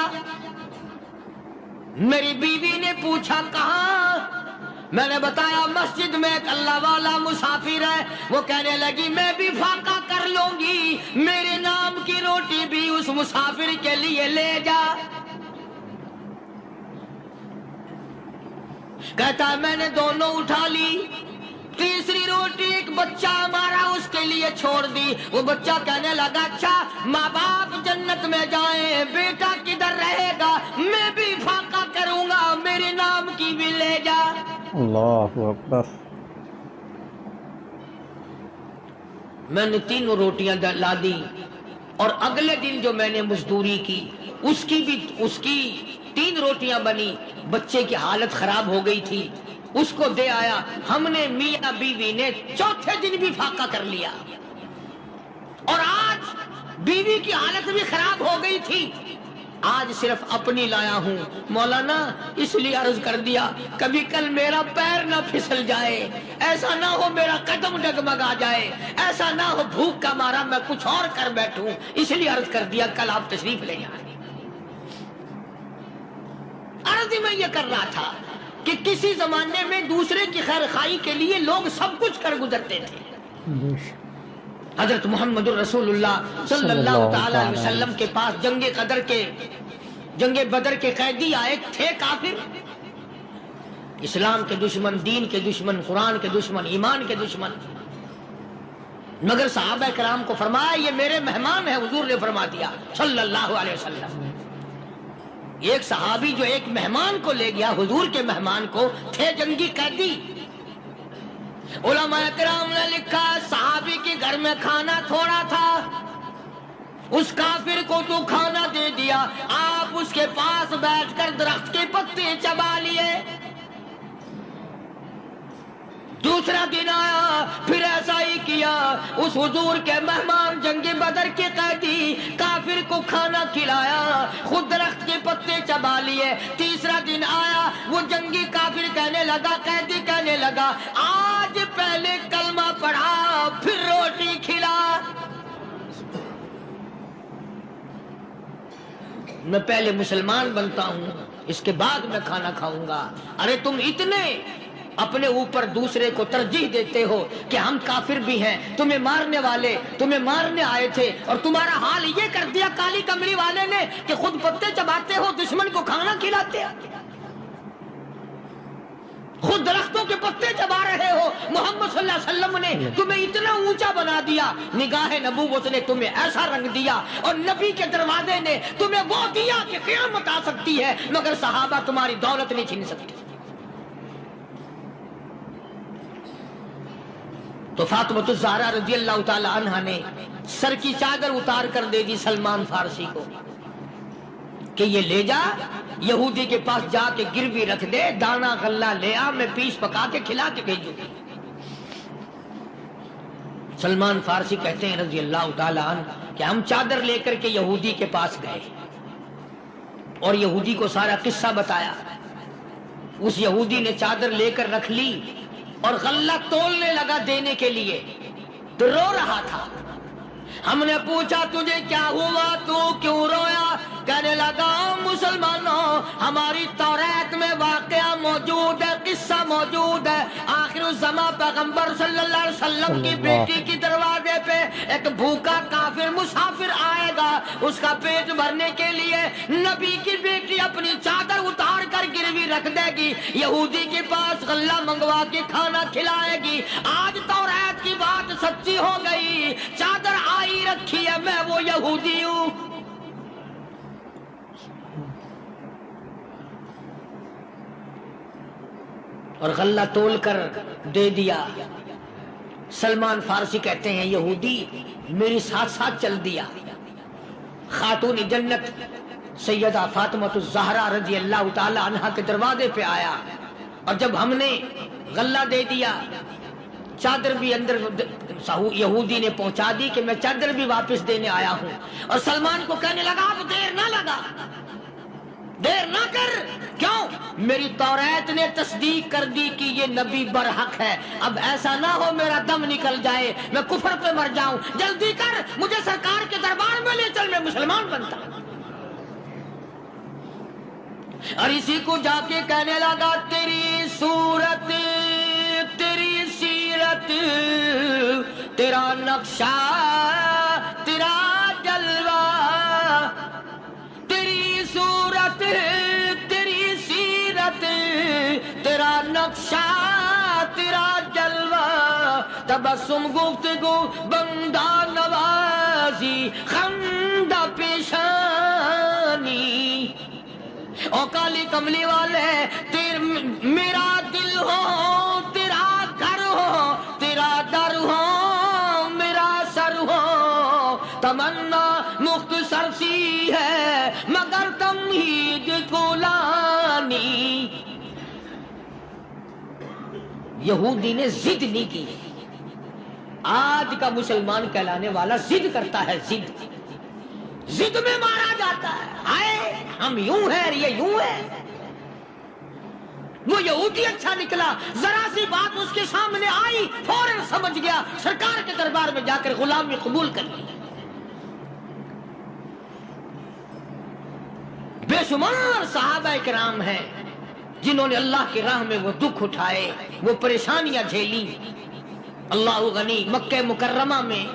میری بیوی نے پوچھا کہاں؟ میں نے بتایا مسجد میں ایک اللہ والا مسافر ہے. وہ کہنے لگی میں بھی فاقہ کر لوں گی، میرے نام کی روٹی بھی اس مسافر کے لیے لے جا. کہتا ہے میں نے دونوں اٹھا لی. تیسری روٹی ایک بچہ ہمارا اس کے لیے چھوڑ دی. وہ بچہ کہنے لگا اچھا ماں باپ جنت میں جائیں، بیٹا کدھر رہے گا؟ میں بھی فاقہ کروں گا، میرے نام کی بھی لے جا.
اللہ اکبر.
میں نے 3 روٹیاں لا دی اور اگلے دن جو میں نے مزدوری کی اس کی 3 روٹیاں بنی. بچے کی حالت خراب ہو گئی تھی، اس کو دے آیا. ہم نے میاں بیوی نے چوتھے دن بھی فاقہ کر لیا اور آج بیوی کی حالت بھی خراب ہو گئی تھی. آج صرف اپنی لایا ہوں. مولانا اس لیے عرض کر دیا کبھی کل میرا پیر نہ پھسل جائے، ایسا نہ ہو میرا قدم ڈگمگا جائے، ایسا نہ ہو بھوک کا مارا میں کچھ اور کر بیٹھوں، اس لیے عرض کر دیا کل آپ تشریف لے جائیں. عرض میں یہ کر رہا تھا کہ کسی زمانے میں دوسرے کی خیر خواہی کے لیے لوگ سب کچھ کر گزرتے تھے. حضرت محمد الرسول اللہ صلی اللہ تعالی علیہ وسلم کے پاس جنگ بدر کے قیدی آئے تھے کافر، اسلام کے دشمن، دین کے دشمن، قرآن کے دشمن، ایمان کے دشمن. مگر صحابہ کرام کو فرمایا یہ میرے مہمان ہیں. حضور نے فرما دیا صلی اللہ علیہ وسلم. ایک صحابی جو ایک مہمان کو لے گیا، حضور کے مہمان کو، تھے جنگی قیدی. علماء کرام نے لکھا صحابی کے گھر میں کھانا تھوڑا تھا، اس کافر کو تو کھانا دے دیا، آپ اس کے پاس بیٹھ کر درخت کے پتے چبا لیے. دوسرا دن آیا پھر ایسا ہی کیا، اس حضور کے مہمان جنگ بدر کے قیدی کافر کو کھانا کھلایا، خود درخت کے پتے چبا لیے. تیسرا دن آیا وہ جنگی کافر کہنے لگا، قیدی کہنے لگا آج پہلے کلمہ پڑھا پھر روٹی کھلا. میں پہلے مسلمان بنتا ہوں اس کے بعد میں کھانا کھاؤں گا. ارے تم اتنے اپنے اوپر دوسرے کو ترجیح دیتے ہو کہ ہم کافر بھی ہیں، تمہیں مارنے والے تمہیں مارنے آئے تھے، اور تمہارا حال یہ کر دیا کالی کملی والے نے کہ خود پتے چباتے ہو، دشمن کو کھانا کھلاتے ہو، خود درختوں کے پتے چبا رہے ہو. محمد صلی اللہ علیہ وسلم نے تمہیں اتنا اونچا بنا دیا، نگاہ نبوت نے تمہیں ایسا رنگ دیا، اور نبی کے دروازے نے تمہیں وہ دیا کہ قیامت آ سکتی ہے مگر صحابہ تمہاری دولت نہیں چھین سکتے. تو فاطمہ الزہرا رضی اللہ تعالی عنہا نے سر کی چادر اتار کر دے دی سلمان فارسی کو کہ یہ لے جا یہودی کے پاس جا کے گروی رکھ دے، دانا غلہ لے آ، میں پیس پکا کے کھلا کے بھیجوں گی. سلمان فارسی کہتے ہیں رضی اللہ تعالی عنہ کہ ہم چادر لے کر کے یہودی کے پاس گئے اور یہودی کو سارا قصہ بتایا. اس یہودی نے چادر لے کر رکھ لی اور غلہ تولنے لگا دینے کے لیے، تو رو رہا تھا. ہم نے پوچھا تجھے کیا ہوا، تو کیوں رویا؟ کہنے لگا مسلمانوں ہماری توریت میں واقعہ موجود ہے، قصہ موجود ہے. آخر الزمان پیغمبر صلی اللہ علیہ وسلم کی بیٹی کی دروازے پہ ایک بھوکا کافر مسافر آئے گا، اس کا پیٹ بھرنے کے لیے نبی کی بیٹی اپنی چادر اتار کر گروی رکھ دے گی، یہودی کے پاس غلہ منگوا کے کھانا کھلائے گی. آج توریت کی بات سچی ہو گئی، چادر آئی رکھی ہے، میں وہ یہودی ہوں. اور غلہ تول کر دے دیا. سلمان فارسی کہتے ہیں یہودی میری ساتھ ساتھ چل دیا. خاتون جنت سیدہ فاطمہ الزہرا رضی اللہ تعالی عنہا کے دروازے پہ آیا، اور جب ہم نے غلہ دے دیا، چادر بھی اندر یہودی نے پہنچا دی کہ میں چادر بھی واپس دینے آیا ہوں. اور سلمان کو کہنے لگا اب دیر نہ لگا، دیر نہ کر. کیوں؟ میری توریت نے تصدیق کر دی کہ یہ نبی برحق ہے. اب ایسا نہ ہو میرا دم نکل جائے، میں کفر پہ مر جاؤں. جلدی کر، مجھے سرکار کے دربار میں لے چل، میں مسلمان بنتا. اور اسی کو جا کے کہنے لگا تیری صورت، تیری سیرت، تیرا نقشہ، تیرا جلوہ، تیری صورت، تیری سیرت، تیرا نقشہ، تیرا جلوہ، تبسم گفتگو بندہ نوازی خندہ پیشانی. او کالی کملی والے میرا دل ہو، تیرا گھر ہو، تیرا در ہو، میرا سر ہو. تمنا مختصر سی ہے مگر تمہید کولانی. یہودی نے ضد نہیں کی. آج کا مسلمان کہلانے والا ضد کرتا ہے، ضد میں مارا جاتا ہے. آئے ہم یوں ہیں، یہ یوں ہے. وہ یہودی اچھا نکلا، ذرا سی بات اس کے سامنے آئی فوراً سمجھ گیا، سرکار کے دربار میں جا کر غلامی قبول کر لی. بے بے شمار صحابہ کرام ہیں جنہوں نے اللہ کی راہ میں وہ دکھ اٹھائے، وہ پریشانیاں جھیلی۔ اللہ غنی، مکہ مکرمہ میں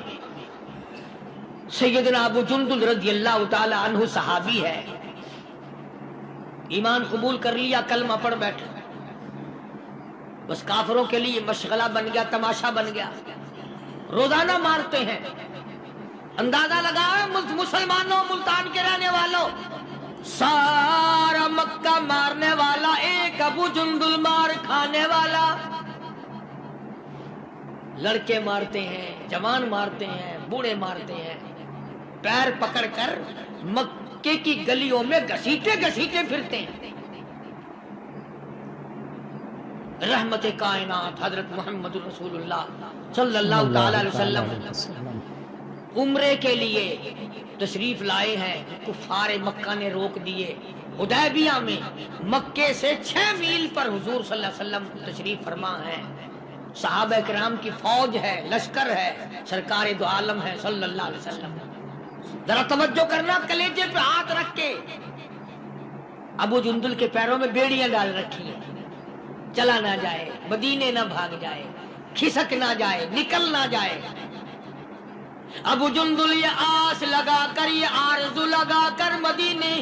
سیدنا ابو جندل رضی اللہ تعالی عنہ صحابی ہے، ایمان قبول کر لیا، کلمہ پڑھ بیٹھا، بس کافروں کے لیے مشغلہ بن گیا، تماشا بن گیا، روزانہ مارتے ہیں۔ اندازہ لگاؤ مسلمانوں، ملتان کے رہنے والوں، سارا مکہ مارنے والا ایک ابو جندل مار کھانے والا۔ لڑکے مارتے ہیں، جوان مارتے ہیں، بوڑھے مارتے ہیں، پیر پکڑ کر مکے کی گلیوں میں گھسیٹے گھسیٹے پھرتے ہیں۔ رحمت کائنات حضرت محمد رسول اللہ صلی اللہ تعالی علیہ وسلم عمرے کے لیے تشریف لائے ہیں، کفار مکہ نے روک دیے۔ حدیبیہ میں مکے سے 6 میل پر حضور صلی اللہ علیہ وسلم تشریف فرما ہیں، صحابہ کرام کی فوج ہے، لشکر ہے، سرکار دو عالم ہے صلی اللہ علیہ وسلم۔ ذرا توجہ کرنا، کلیجے پہ ہاتھ رکھ کے ابو جندل کے پیروں میں بیڑیاں ڈال رکھی ہیں، چلا نہ جائے، مدینے نہ بھاگ جائے، کھسک نہ جائے، نکل نہ جائے۔ ابو جندل یہ آس لگا کر، یہ آرزو لگا کر مدینے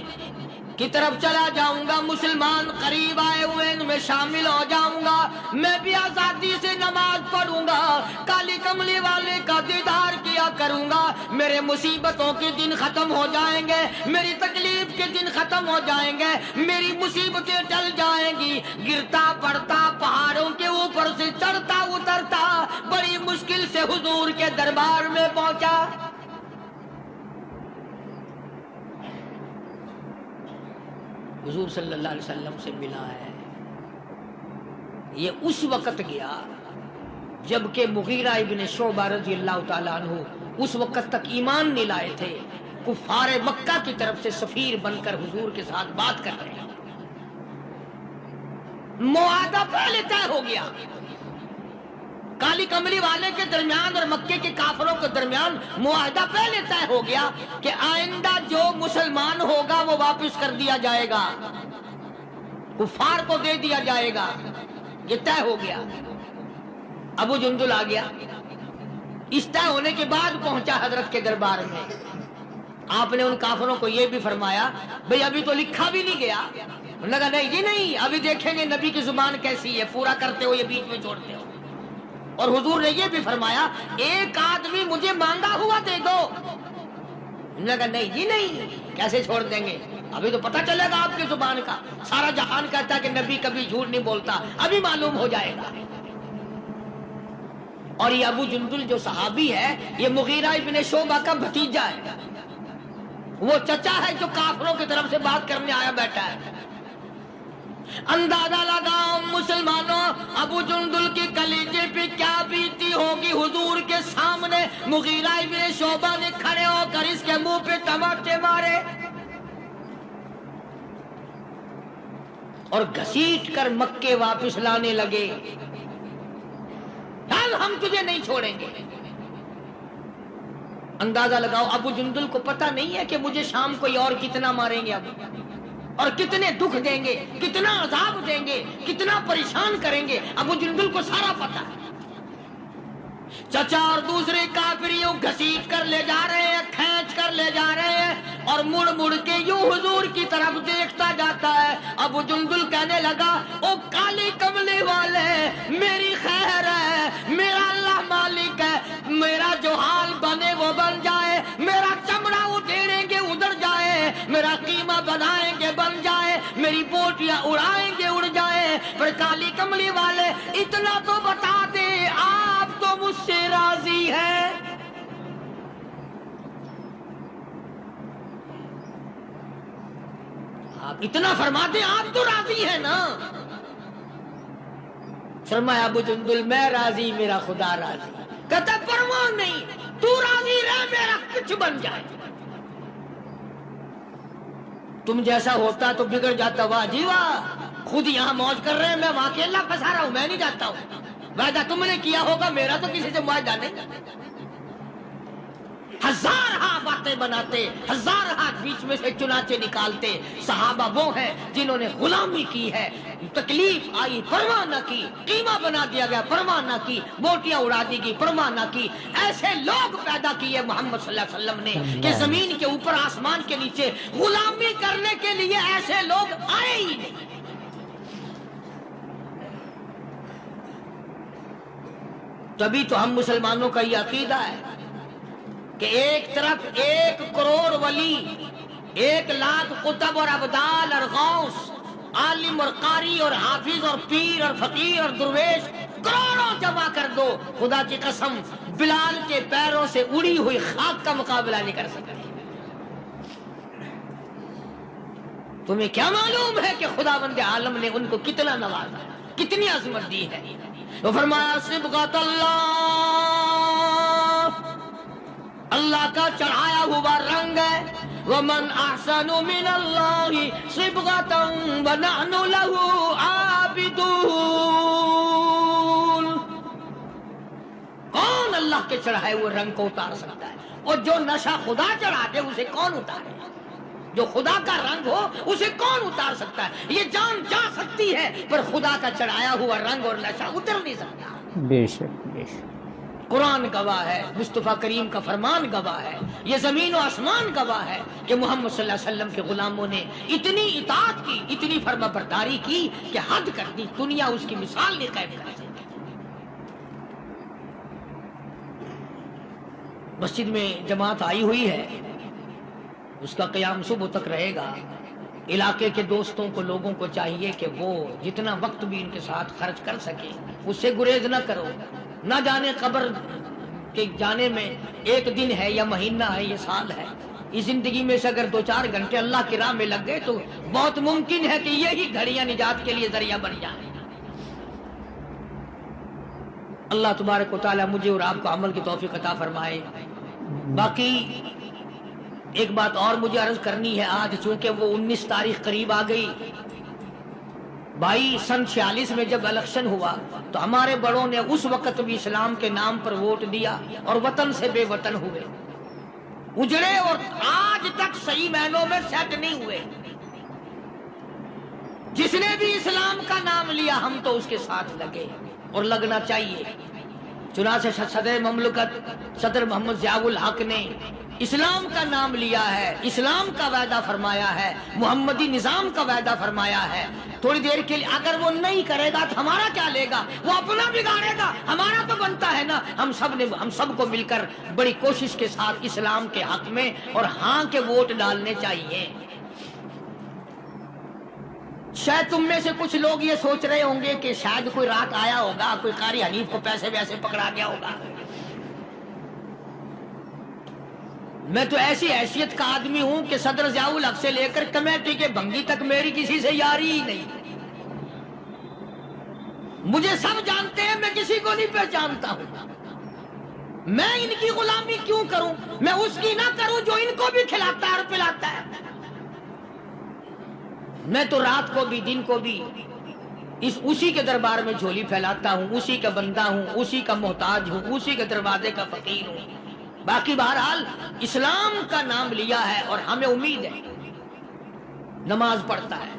کی طرف چلا جاؤں گا، مسلمان قریب آئے ہوئے ان میں شامل ہو جاؤں گا، میں بھی آزادی سے نماز پڑھوں گا، کالی کملی والے کا دیدار کیا کروں گا، میرے مصیبتوں کے دن ختم ہو جائیں گے، میری تکلیف کے دن ختم ہو جائیں گے، میری مصیبتیں ٹل جائیں گی۔ گرتا پڑتا پہاڑوں کے اوپر سے چڑھتا اترتا بڑی مشکل سے حضور کے دربار میں پہنچا۔ حضور صلی اللہ علیہ وسلم سے ملا ہے۔ یہ اس وقت گیا جبکہ مغیرہ ابن شعبہ رضی اللہ تعالیٰ عنہ اس وقت تک ایمان نہیں لائے تھے، کفار مکہ کی طرف سے سفیر بن کر حضور کے ساتھ بات کر رہے ہیں۔ معاہدہ پہلے طے ہو گیا، کالی کملی والے کے درمیان اور مکے کے کافروں کے درمیان معاہدہ پہلے طے ہو گیا کہ آئندہ جو مسلمان ہوگا وہ واپس کر دیا جائے گا، کفار کو دے دیا جائے گا، یہ طے ہو گیا۔ ابو جندل آ گیا، اس طے ہونے کے بعد پہنچا حضرت کے دربار میں۔ آپ نے ان کافروں کو یہ بھی فرمایا، بھئی ابھی تو لکھا بھی نہیں گیا۔ انہوں نے کہا نہیں جی نہیں، ابھی دیکھیں گے نبی کی زبان کیسی ہے، پورا کرتے ہو یا بیچ میں چھوڑتے ہو۔ اور حضور نے یہ بھی فرمایا، ایک آدمی مجھے مانگا ہوا دے دو۔ انہوں نے کہا نہیں جی نہیں، کیسے چھوڑ دیں گے، ابھی تو پتہ چلے گا آپ کی زبان کا، سارا جہان کہتا ہے کہ نبی کبھی جھوٹ نہیں بولتا، ابھی معلوم ہو جائے گا۔ اور یہ ابو جندل جو صحابی ہے، یہ مغیرہ ابن شعبہ کا بھتیجا ہے، وہ چچا ہے جو کافروں کی طرف سے بات کرنے آیا بیٹھا ہے۔ اندازہ لگاؤ مسلمانوں، ابو جندل کی کلیجے پہ کیا بیتی ہوگی۔ حضور کے سامنے مغیرہ ابن شعبہ نے کھڑے ہو کر اس کے منہ پہ تماچے مارے اور گھسیٹ کر مکے واپس لانے لگے۔ چل ہم تجھے نہیں چھوڑیں گے۔ اندازہ لگاؤ ابو جندل کو پتہ نہیں ہے کہ مجھے شام کوئی اور کتنا ماریں گے اب، اور کتنے دکھ دیں گے، کتنا عذاب دیں گے، کتنا پریشان کریں گے، ابو جندل کو سارا پتہ ہے۔ چچا اور دوسرے کافریوں گھسیٹ کر لے جا رہے ہیں، کھینچ کر لے جا رہے ہیں، اور مڑ مڑ کے یوں حضور کی طرف دیکھتا جاتا ہے۔ ابو جندل کہنے لگا، او کالی کملی والے، میری خیر ہے، میرا اللہ مالک ہے، میرا جو حال بنے وہ بن جائے، میرا چمڑا ادھیڑیں گے ادھر جائے، میرا قیمہ بنائیں گے بن جائے، میری بوٹیاں اڑائیں گے اڑ جائے، پر کالی کملی والے اتنا تو بتا دے، آپ تو مجھ سے راضی ہے۔ آپ اتنا فرما دیں، آپ تو راضی ہیں نا۔ فرمایا ابو جندل میں راضی، میرا خدا راضی۔ کہتا پرواہ نہیں، تو راضی رہ، میرا کچھ بن جائے۔ تم جیسا ہوتا تو بگڑ جاتا، واہ جی واہ، خود یہاں موج کر رہے ہیں، میں وہاں اکیلا پھنسا رہا ہوں، میں نہیں جاتا ہوں، وعدہ تم نے کیا ہوگا، میرا تو کسی سے معاہدہ نہیں۔ ہزارہا باتیں بناتے، ہزارہا بیچ میں سے چنانچہ نکالتے۔ صحابہ وہ ہیں جنہوں نے غلامی کی ہے، تکلیف آئی پرواہ نہ کی، قیمہ بنا دیا گیا پرواہ نہ کی، بوٹیاں اڑا دی گئی پرواہ نہ کی۔ ایسے لوگ پیدا کیے محمد صلی اللہ علیہ وسلم نے کہ زمین کے اوپر آسمان کے نیچے غلامی کرنے کے لیے ایسے لوگ آئے ہی نہیں۔ تبھی تو ہم مسلمانوں کا یہ عقیدہ ہے کہ ایک طرف 1 کروڑ ولی، 1 لاکھ قطب اور ابدال اور غوث، عالم اور قاری اور حافظ اور پیر اور فقیر اور درویش کروڑوں جمع کر دو، خدا کی قسم بلال کے پیروں سے اڑی ہوئی خاک کا مقابلہ نہیں کر سکتے۔ تمہیں کیا معلوم ہے کہ خداوند عالم نے ان کو کتنا نوازا، کتنی عظمت دی ہے؟ تو فرمایا صبغۃ اللہ کا چڑھایا ہوا رنگ ہے، وَمَنْ أَحْسَنُ مِنَ اللَّهِ صِبْغَةً وَنَحْنُ لَهُ عَابِدُونَ۔ کون اللہ کے چڑھائے ہوئے رنگ کو اتار سکتا ہے؟ اور جو نشہ خدا چڑھا دے اسے کون اتارے؟ جو خدا کا رنگ ہو اسے کون اتار سکتا ہے؟ یہ جان جا سکتی ہے پر خدا کا چڑھایا ہوا رنگ اور نشہ اتر نہیں سکتا۔ بے شک بے شک۔ قرآن گواہ ہے، مصطفیٰ کریم کا فرمان گواہ ہے، یہ زمین و آسمان گواہ ہے کہ محمد صلی اللہ علیہ وسلم کے غلاموں نے اتنی اطاعت کی، اتنی فرما برداری کی کہ حد کر دی، دنیا اس کی مثال نہیں قائم کر سکتی۔ مسجد میں جماعت آئی ہوئی ہے، اس کا قیام صبح تک رہے گا۔ علاقے کے دوستوں کو، لوگوں کو چاہیے کہ وہ جتنا وقت بھی ان کے ساتھ خرچ کر سکے اس سے گریز نہ کرو۔ نہ جانے قبر کے جانے میں 1 دن ہے یا مہینہ ہے یا سال ہے، اس زندگی میں سے اگر 2-4 گھنٹے اللہ کی راہ میں لگ گئے تو بہت ممکن ہے کہ یہی گھڑیاں نجات کے لیے ذریعہ بن جائیں۔ اللہ تبارک و تعالی مجھے اور آپ کو عمل کی توفیق عطا فرمائے۔ باقی ایک بات اور مجھے عرض کرنی ہے، آج چونکہ وہ 19 تاریخ قریب آ گئی، بھائی سن 46 میں جب الیکشن ہوا تو ہمارے بڑوں نے اس وقت بھی اسلام کے نام پر ووٹ دیا اور وطن سے بے وطن ہوئے، اجڑے اور آج تک صحیح معنوں میں سیٹ نہیں ہوئے۔ جس نے بھی اسلام کا نام لیا ہم تو اس کے ساتھ لگے اور لگنا چاہیے۔ چنانچہ صدر مملکت صدر محمد ضیاء الحق نے اسلام کا نام لیا ہے، اسلام کا وعدہ فرمایا ہے، محمدی نظام کا وعدہ فرمایا ہے۔ تھوڑی دیر کے لیے اگر وہ نہیں کرے گا تو ہمارا کیا لے گا؟ وہ اپنا بگاڑے گا، ہمارا تو بنتا ہے نا۔ ہم سب کو مل کر بڑی کوشش کے ساتھ اسلام کے حق میں اور ہاں کے ووٹ ڈالنے چاہیے۔ شاید تم میں سے کچھ لوگ یہ سوچ رہے ہوں گے کہ شاید کوئی رات آیا ہوگا، کوئی قاری حنیف کو پیسے ویسے پکڑا گیا ہوگا۔ میں تو ایسی حیثیت کا آدمی ہوں کہ صدر ضیاء الحق سے لے کر کمیٹی کے بھنگی تک میری کسی سے یاری ہی نہیں۔ مجھے سب جانتے ہیں، میں کسی کو نہیں پہچانتا ہوں۔ میں ان کی غلامی کیوں کروں؟ میں اس کی نہ کروں جو ان کو بھی کھلاتا ہے اور پلاتا ہے۔ میں تو رات کو بھی دن کو بھی اسی کے دربار میں جھولی پھیلاتا ہوں، اسی کا بندہ ہوں، اسی کا محتاج ہوں، اسی کے دروازے کا فقیر ہوں۔ باقی بہرحال اسلام کا نام لیا ہے اور ہمیں امید ہے، نماز پڑھتا ہے۔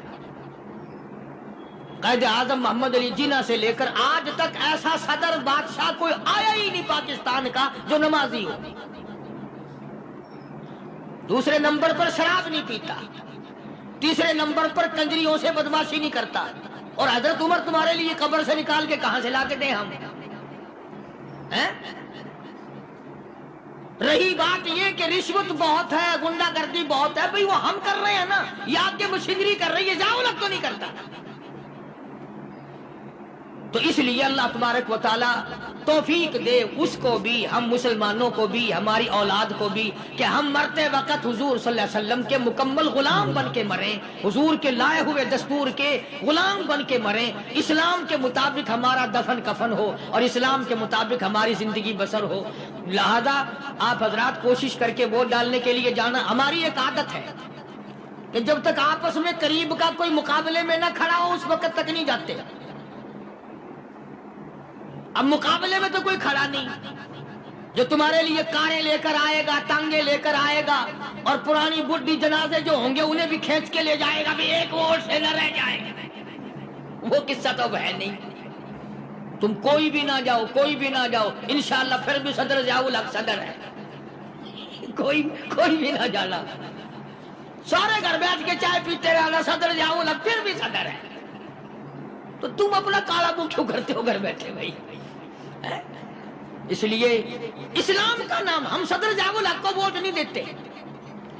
قائد اعظم محمد علی جناح سے لے کر آج تک ایسا صدر بادشاہ کوئی آیا ہی نہیں پاکستان کا جو نمازی ہو۔ دوسرے نمبر پر شراب نہیں پیتا، تیسرے نمبر پر کنجریوں سے بدماشی نہیں کرتا۔ اور حضرت عمر تمہارے لیے قبر سے نکال کے کہاں سے لا کے دیں ہم؟ رہی بات یہ کہ رشوت بہت ہے، گنڈا گردی بہت ہے، بھئی وہ ہم کر رہے ہیں نا، یہ آپ کے مشینری کر رہی ہے، ضیاء الحق تو نہیں کرتا۔ تو اس لیے اللہ تبارک و تعالی توفیق دے اس کو بھی، ہم مسلمانوں کو بھی، ہماری اولاد کو بھی، کہ ہم مرتے وقت حضور صلی اللہ علیہ وسلم کے مکمل غلام بن کے مریں، حضور کے لائے ہوئے دستور کے غلام بن کے مریں، اسلام کے مطابق ہمارا دفن کفن ہو اور اسلام کے مطابق ہماری زندگی بسر ہو۔ لہذا آپ حضرات کوشش کر کے ووٹ ڈالنے کے لیے جانا۔ ہماری ایک عادت ہے کہ جب تک آپس میں قریب کا کوئی مقابلے میں نہ کھڑا ہو اس وقت تک نہیں جاتے۔ اب مقابلے میں تو کوئی کھڑا نہیں، جو تمہارے لیے کاریں لے کر آئے گا، ٹانگے لے کر آئے گا، اور پرانی بڈھی جنازے جو ہوں گے انہیں بھی کھینچ کے لے جائے گا، بھی ایک ووٹ سے نہ رہ جائے گا۔ وہ قصہ تو ہے نہیں۔ تم کوئی بھی نہ جاؤ، کوئی بھی نہ جاؤ، انشاءاللہ پھر بھی صدر ضیاء الحق صدر ہے، کوئی بھی نہ جانا، سارے گھر بیٹھ کے چائے پیتے رہنا، صدر ضیاء الحق پھر بھی صدر ہے۔ تو تم اپنا کالا منہ کیوں کرتے ہو گھر بیٹھے بھائی؟ اس لیے اسلام کا نام، ہم صدر ضیاء الحق کو ووٹ نہیں دیتے،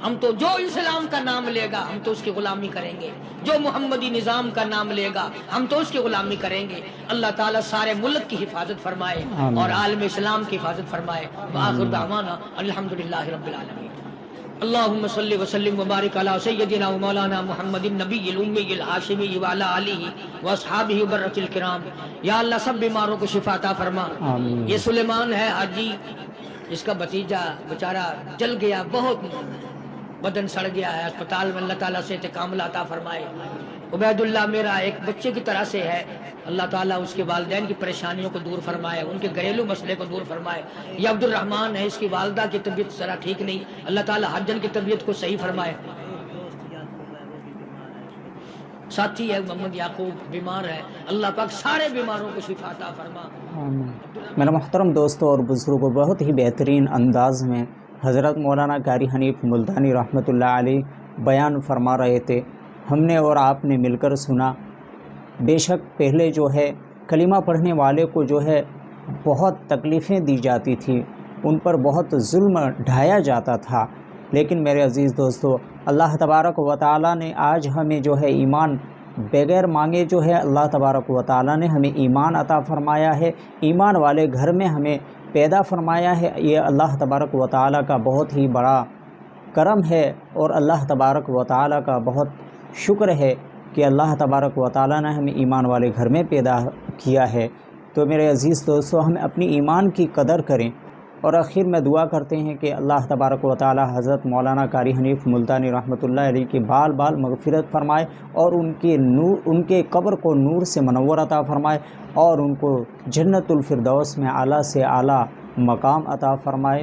ہم تو جو اسلام کا نام لے گا ہم تو اس کی غلامی کریں گے، جو محمدی نظام کا نام لے گا ہم تو اس کی غلامی کریں گے۔ اللہ تعالیٰ سارے ملک کی حفاظت فرمائے اور عالم اسلام کی حفاظت فرمائے۔ وآخر دعوانا الحمدللہ رب العالمین۔ اللہم صلی وسلم وبارک علی سیدنا و مولانا محمد النبی الامی الہاشمی وعلی آلہ واصحابہ برۃ الکرام۔ یا اللہ سب بیماروں کو شفا عطا فرما۔ یہ سلیمان ہے حاجی، جس کا بھتیجا بیچارہ جل گیا، بہت بدن سڑ گیا ہے، اسپتال میں، اللہ تعالیٰ سے انتقام عطا فرمائے۔ عبید اللہ میرا ایک بچے کی طرح سے ہے، اللہ تعالیٰ اس کے والدین کی پریشانیوں کو دور فرمائے، ان کے گھریلو مسئلے کو دور فرمائے۔ یہ عبد الرحمن ہے، اس کی والدہ کی طبیعت ذرا ٹھیک نہیں، اللہ تعالیٰ حجن کی طبیعت کو صحیح فرمائے۔ ساتھی ہے محمد یعقوب بیمار ہے، اللہ پاک سارے بیماروں کو شفا عطا فرما۔
میرا محترم دوستوں اور بزرگوں، بہت ہی بہترین انداز میں حضرت مولانا قاری حنیف ملتانی رحمۃ اللہ علیہ بیان فرما رہے تھے، ہم نے اور آپ نے مل کر سنا۔ بے شک پہلے جو ہے کلمہ پڑھنے والے کو جو ہے بہت تکلیفیں دی جاتی تھی، ان پر بہت ظلم ڈھایا جاتا تھا، لیکن میرے عزیز دوستو اللہ تبارک و تعالیٰ نے آج ہمیں جو ہے ایمان بغیر مانگے جو ہے اللہ تبارک و تعالیٰ نے ہمیں ایمان عطا فرمایا ہے، ایمان والے گھر میں ہمیں پیدا فرمایا ہے۔ یہ اللہ تبارک و تعالیٰ کا بہت ہی بڑا کرم ہے، اور اللہ تبارک و تعالیٰ کا بہت شکر ہے کہ اللہ تبارک و تعالیٰ نے ہمیں ایمان والے گھر میں پیدا کیا ہے۔ تو میرے عزیز دوستو ہم اپنی ایمان کی قدر کریں، اور آخر میں دعا کرتے ہیں کہ اللہ تبارک و تعالی حضرت مولانا قاری حنیف ملتانی رحمۃ اللہ علیہ کی بال بال مغفرت فرمائے، اور ان کے قبر کو نور سے منور عطا فرمائے، اور ان کو جنت الفردوس میں اعلیٰ سے اعلیٰ مقام عطا فرمائے۔